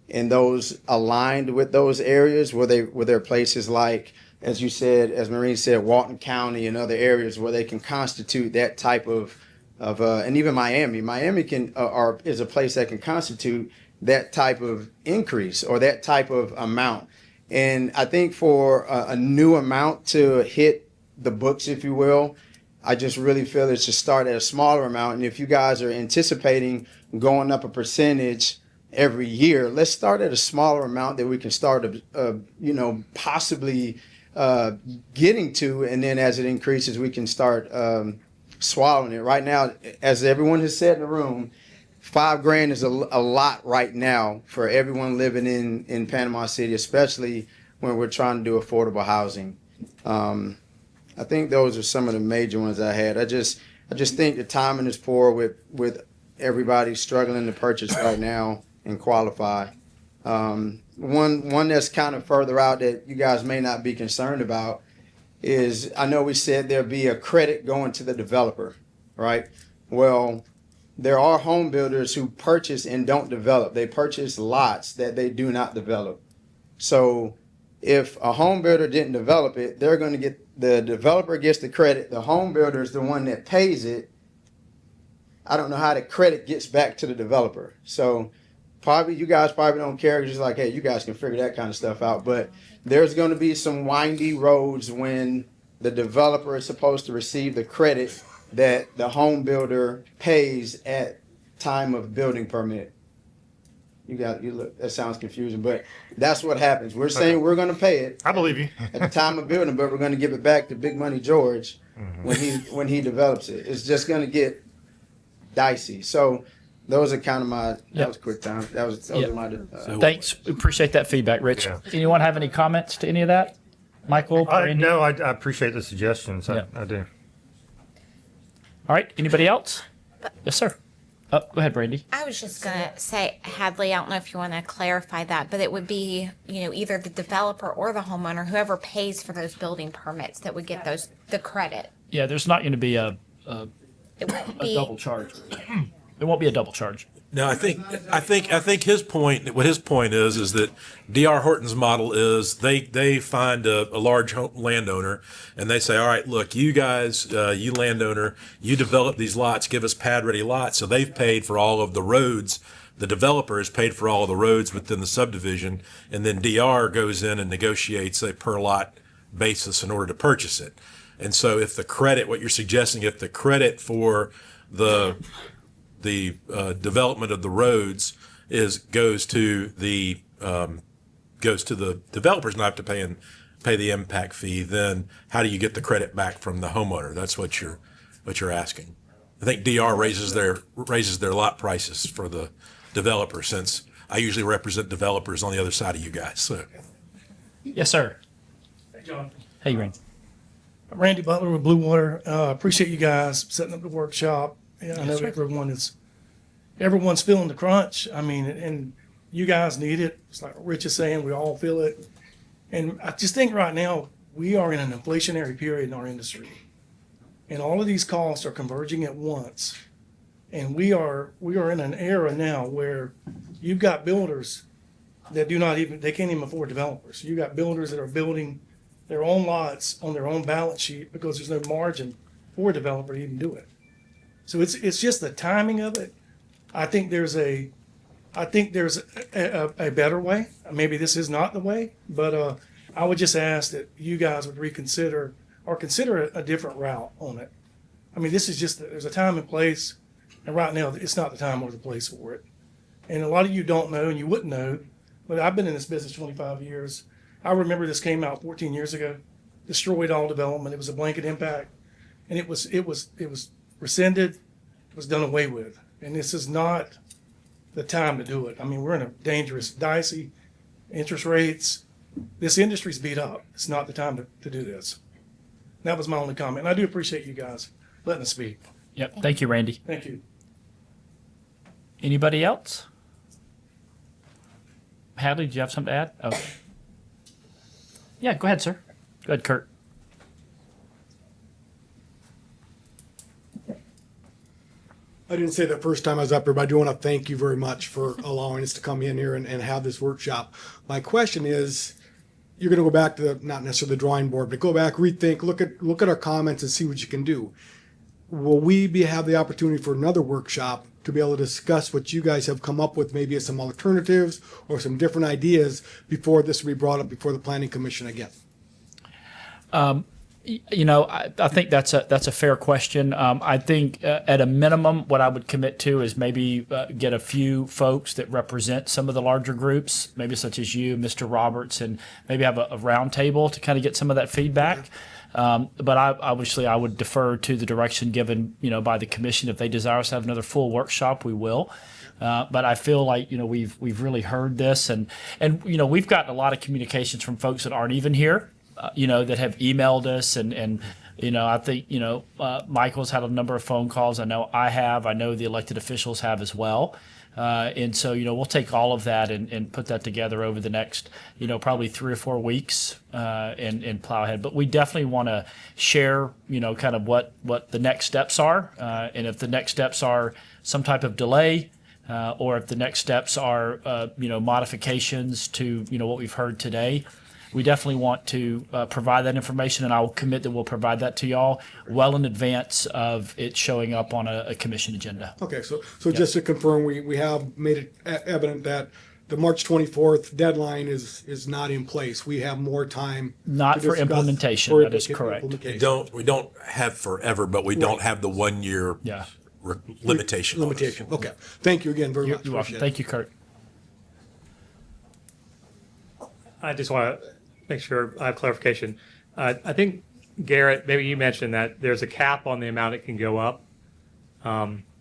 and those aligned with those areas. Were there places like, as you said, as Maureen said, Walton County and other areas where they can constitute that type of and even Miami. Miami is a place that can constitute that type of increase or that type of amount. And I think for a new amount to hit the books, if you will, I just really feel it should start at a smaller amount. And if you guys are anticipating going up a percentage every year, let's start at a smaller amount that we can start, possibly getting to. And then as it increases, we can start swallowing it. Right now, as everyone has said in the room, $5,000 is a lot right now for everyone living in Panama City, especially when we're trying to do affordable housing. I think those are some of the major ones I had. I just think the timing is poor with everybody struggling to purchase right now and qualify. One that's kind of further out that you guys may not be concerned about is, I know we said there'll be a credit going to the developer, right? Well, there are home builders who purchase and don't develop. They purchase lots that they do not develop. So if a home builder didn't develop it, they're going to get, the developer gets the credit. The home builder is the one that pays it. I don't know how the credit gets back to the developer. So you guys probably don't care. It's just like, hey, you guys can figure that kind of stuff out. But there's going to be some windy roads when the developer is supposed to receive the credit that the home builder pays at time of building permit. You look, that sounds confusing, but that's what happens. We're saying we're going to pay it. I believe you. At the time of building, but we're going to give it back to Big Money George when he develops it. It's just going to get dicey. So those are kind of that was quick time. Those are my. Thanks. Appreciate that feedback, Rich. Yeah. Anyone have any comments to any of that? Michael? No, I appreciate the suggestions. I do. All right. Anybody else? Yes, sir. Go ahead, Brandy. I was just going to say, Hadley, I don't know if you want to clarify that, but it would be, either the developer or the homeowner, whoever pays for those building permits, that would get the credit. Yeah, there's not going to be a double charge. There won't be a double charge. No, I think his point. What his point is that D.R. Horton's model is they find a large landowner and they say, all right, look, you guys, you landowner, you develop these lots, give us pad ready lots. So they've paid for all of the roads. The developer has paid for all of the roads within the subdivision, and then D.R. goes in and negotiates a per lot basis in order to purchase it. And so if the credit, what you're suggesting, if the credit for the development of the roads goes to the developers not to pay the impact fee, then how do you get the credit back from the homeowner? That's what you're asking. I think DR raises their lot prices for the developer, since I usually represent developers on the other side of you guys. So. Yes, sir. Hey, John. Hey, Randy. Randy Butler with Blue Water. Appreciate you guys setting up the workshop. Yeah, I know everyone's feeling the crunch. I mean, and you guys need it. It's like Rich is saying, we all feel it. And I just think right now we are in an inflationary period in our industry. And all of these costs are converging at once. And we are in an era now where you've got builders that they can't even afford developers. You got builders that are building their own lots on their own balance sheet because there's no margin for a developer to even do it. So it's just the timing of it. I think there's a better way. Maybe this is not the way, but I would just ask that you guys would reconsider or consider a different route on it. I mean, this is just there's a time and place, And right now, it's not the time or the place for it. And a lot of you don't know, and you wouldn't know, but I've been in this business 25 years. I remember this came out 14 years ago, destroyed all development. It was a blanket impact, and it was rescinded, it was done away with. And this is not the time to do it. I mean, we're in a dangerous, dicey interest rates. This industry's beat up. It's not the time to do this. That was my only comment. And I do appreciate you guys letting us speak. Yep. Thank you, Randy. Thank you. Anybody else? Hadley, do you have something to add? Oh. Yeah, go ahead, sir. Go ahead, Kurt. I didn't say that first time I was up here, but I do want to thank you very much for allowing us to come in here and have this workshop. My question is, you're going to go back to not necessarily the drawing board, but go back, rethink, look at our comments and see what you can do. Will we have the opportunity for another workshop to be able to discuss what you guys have come up with, maybe as some alternatives or some different ideas before this will be brought up before the Planning Commission again? You know, I think that's a fair question. I think at a minimum, what I would commit to is maybe get a few folks that represent some of the larger groups, maybe such as you, Mr. Roberts, and maybe have a round table to kind of get some of that feedback. But obviously I would defer to the direction given, you know, by the commission. If they desire us to have another full workshop, we will. But I feel like, you know, we've really heard this, and you know, we've gotten a lot of communications from folks that aren't even here. You know, that have emailed us and you know, I think, you know, Michael's had a number of phone calls. I know I have. I know the elected officials have as well. And so, you know, we'll take all of that and put that together over the next, you know, probably 3 or 4 weeks and plow ahead. But we definitely want to share, you know, kind of what the next steps are. And if the next steps are some type of delay, or if the next steps are, you know, modifications to, you know, what we've heard today, we definitely want to provide that information, and I will commit that we'll provide that to y'all well in advance of it showing up on a commission agenda. Okay, so just to confirm, we have made it evident that the March 24th deadline is not in place. We have more time. Not to for discuss implementation. That is correct. We don't have forever, but we don't have the 1 year limitation. Okay. Thank you again very much. You're welcome. Thank you, Kurt. I just want to make sure I have clarification. I think, Garrett, maybe you mentioned that there's a cap on the amount it can go up.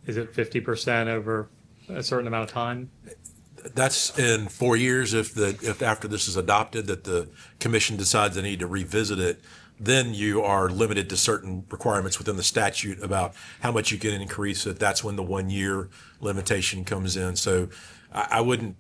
Is it 50% over a certain amount of time? That's in 4 years. If after this is adopted, that the commission decides they need to revisit it, then you are limited to certain requirements within the statute about how much you can increase it. That's when the 1 year limitation comes in. So I wouldn't,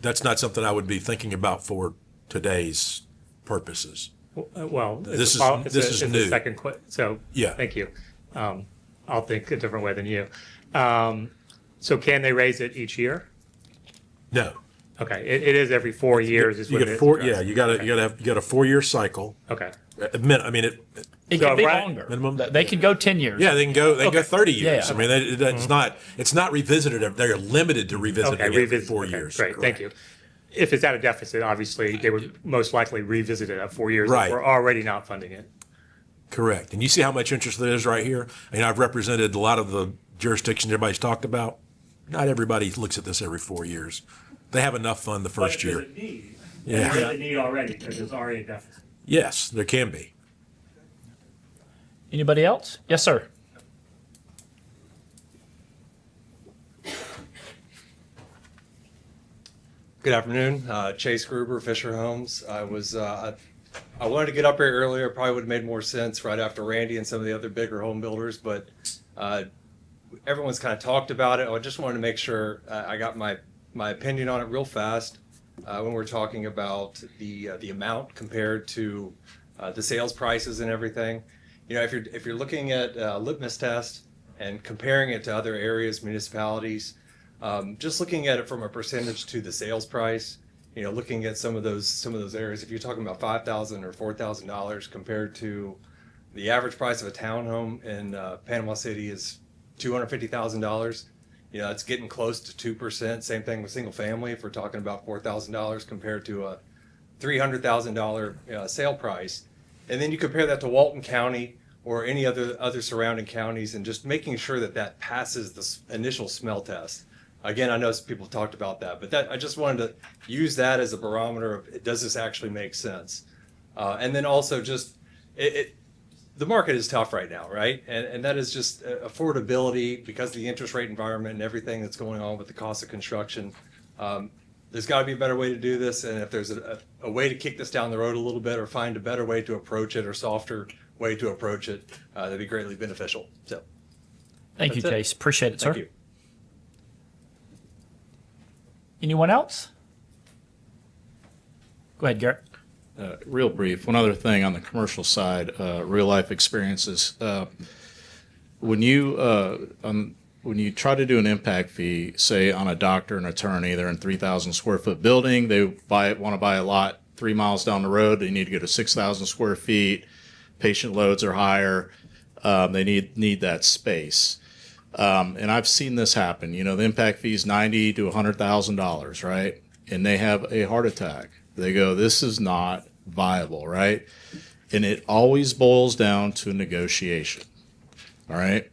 that's not something I would be thinking about for today's purposes. Well, this is new. Second, so yeah. Thank you. I'll think a different way than you. So can they raise it each year? No. Okay, it is every 4 years. Is You what get it four. is, Yeah, correct? you got a 4 year cycle. Okay. I mean it. It So can be right- longer. Minimum. They can go 10 years. Yeah, they can go. They can go Okay. 30 years. Yeah. I mean, it's not revisited. They're limited to revisiting Okay, every revisit. 4 Okay, years. Great, thank you. If it's at a deficit, obviously, they would most likely revisit it at 4 years. Right. If we're already not funding it. Correct. And you see how much interest there is right here? I mean, I've represented a lot of the jurisdictions everybody's talked about. Not everybody looks at this every 4 years. They have enough fun the first year. Yeah. There's a need already, because there's already a deficit. Yes, there can be. Anybody else? Yes, sir. Good afternoon, Chase Gruber, Fisher Homes. I wanted to get up here earlier. Probably would have made more sense right after Randy and some of the other bigger home builders, but everyone's kind of talked about it. I just wanted to make sure I got my opinion on it real fast. When we're talking about the amount compared to the sales prices and everything, you know, if you're looking at a litmus test and comparing it to other areas, municipalities. Just looking at it from a percentage to the sales price, you know, looking at some of those areas, if you're talking about $5,000 or $4,000 compared to the average price of a townhome in Panama City is $250,000. You know, it's getting close to 2%. Same thing with single family. If we're talking about $4,000 compared to a $300,000 sale price, and then you compare that to Walton County, or any other surrounding counties, and just making sure that that passes the initial smell test. Again, I know some people talked about that, but I just wanted to use that as a barometer of, does this actually make sense? And then also just, the market is tough right now, right? And that is just affordability because of the interest rate environment and everything that's going on with the cost of construction. There's got to be a better way to do this, and if there's a way to kick this down the road a little bit or find a better way to approach it or softer way to approach it, that'd be greatly beneficial. So, Thank you, that's it. Chase. Appreciate it, sir. Thank you. Anyone else? Go ahead, Garrett. Real brief. One other thing on the commercial side, real life experiences. When you try to do an impact fee, say on a doctor and attorney, they're in 3,000 square foot building. They want to buy a lot 3 miles down the road. They need to go to 6,000 square feet. Patient loads are higher. They need that space. And I've seen this happen. You know, the impact fee is $90,000 to $100,000, right? And they have a heart attack. They go, this is not viable, right? And it always boils down to negotiation, all right?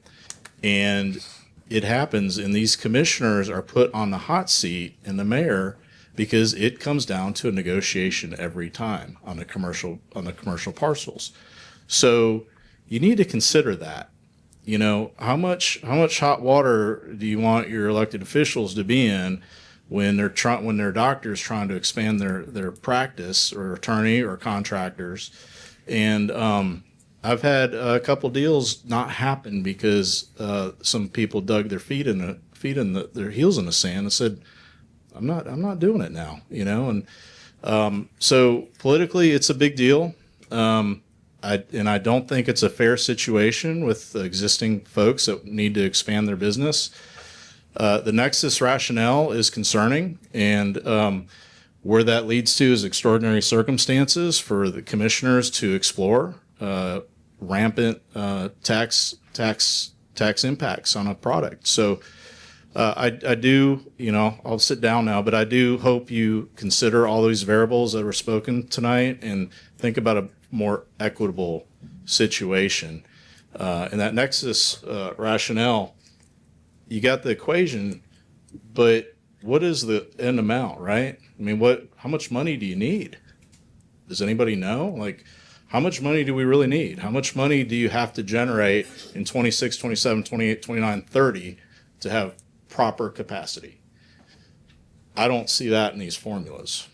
And it happens, and these commissioners are put on the hot seat, and the mayor, because it comes down to a negotiation every time on the commercial parcels. So you need to consider that. You know, how much hot water do you want your elected officials to be in when their doctor's trying to expand their practice, or attorney or contractors? And I've had a couple deals not happen because some people dug their their heels in the sand and said, I'm not doing it now, you know. And so politically, it's a big deal. I don't think it's a fair situation with the existing folks that need to expand their business. The nexus rationale is concerning, and where that leads to is extraordinary circumstances for the commissioners to explore rampant tax impacts on a product. So I do, you know, I'll sit down now, but I do hope you consider all these variables that were spoken tonight and think about a more equitable situation. And that nexus rationale, you got the equation, but what is the end amount, right? I mean, how much money do you need? Does anybody know? Like, how much money do we really need? How much money do you have to generate in 26, 27, 28, 29, 30 to have proper capacity? I don't see that in these formulas.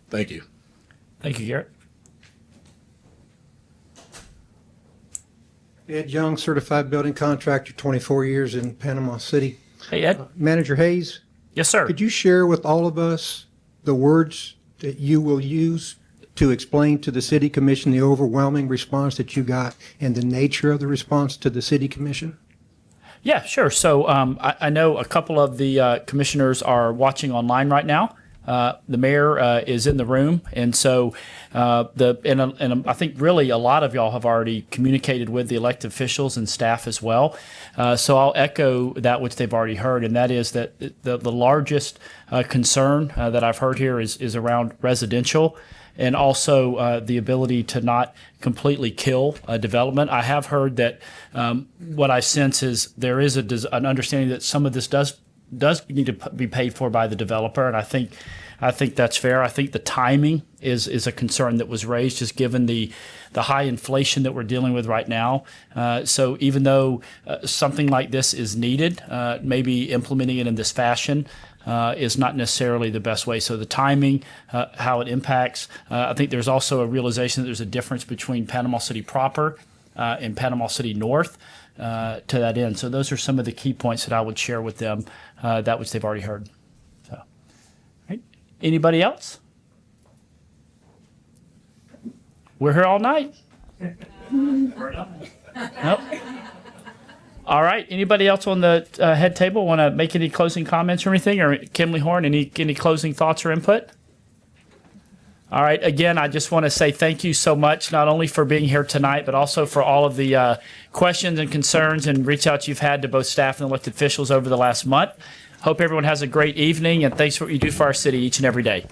Thank you. Thank you, Garrett. Ed Young, certified building contractor, 24 years in Panama City. Hey, Ed. Manager Hayes. Yes, sir. Could you share with all of us the words that you will use to explain to the City Commission the overwhelming response that you got and the nature of the response to the City Commission? Yeah, sure. So I know a couple of the commissioners are watching online right now. The mayor is in the room, and so I think really a lot of y'all have already communicated with the elected officials and staff as well. So I'll echo that which they've already heard, and that is that the largest concern that I've heard here is around residential, and also the ability to not completely kill development. I have heard that what I sense is there is an understanding that some of this does need to be paid for by the developer, and I think that's fair. I think the timing is a concern that was raised, just given the high inflation that we're dealing with right now. So even though something like this is needed, maybe implementing it in this fashion is not necessarily the best way. So the timing, how it impacts, I think there's also a realization that there's a difference between Panama City proper and Panama City North to that end. So those are some of the key points that I would share with them, that which they've already heard. So, right. Anybody else? We're here all night. Nope. All right. Anybody else on the head table want to make any closing comments or anything? Or Kimley Horn, any closing thoughts or input? All right. Again, I just want to say thank you so much, not only for being here tonight, but also for all of the questions and concerns and reach outs you've had to both staff and elected officials over the last month. Hope everyone has a great evening, and thanks for what you do for our city each and every day.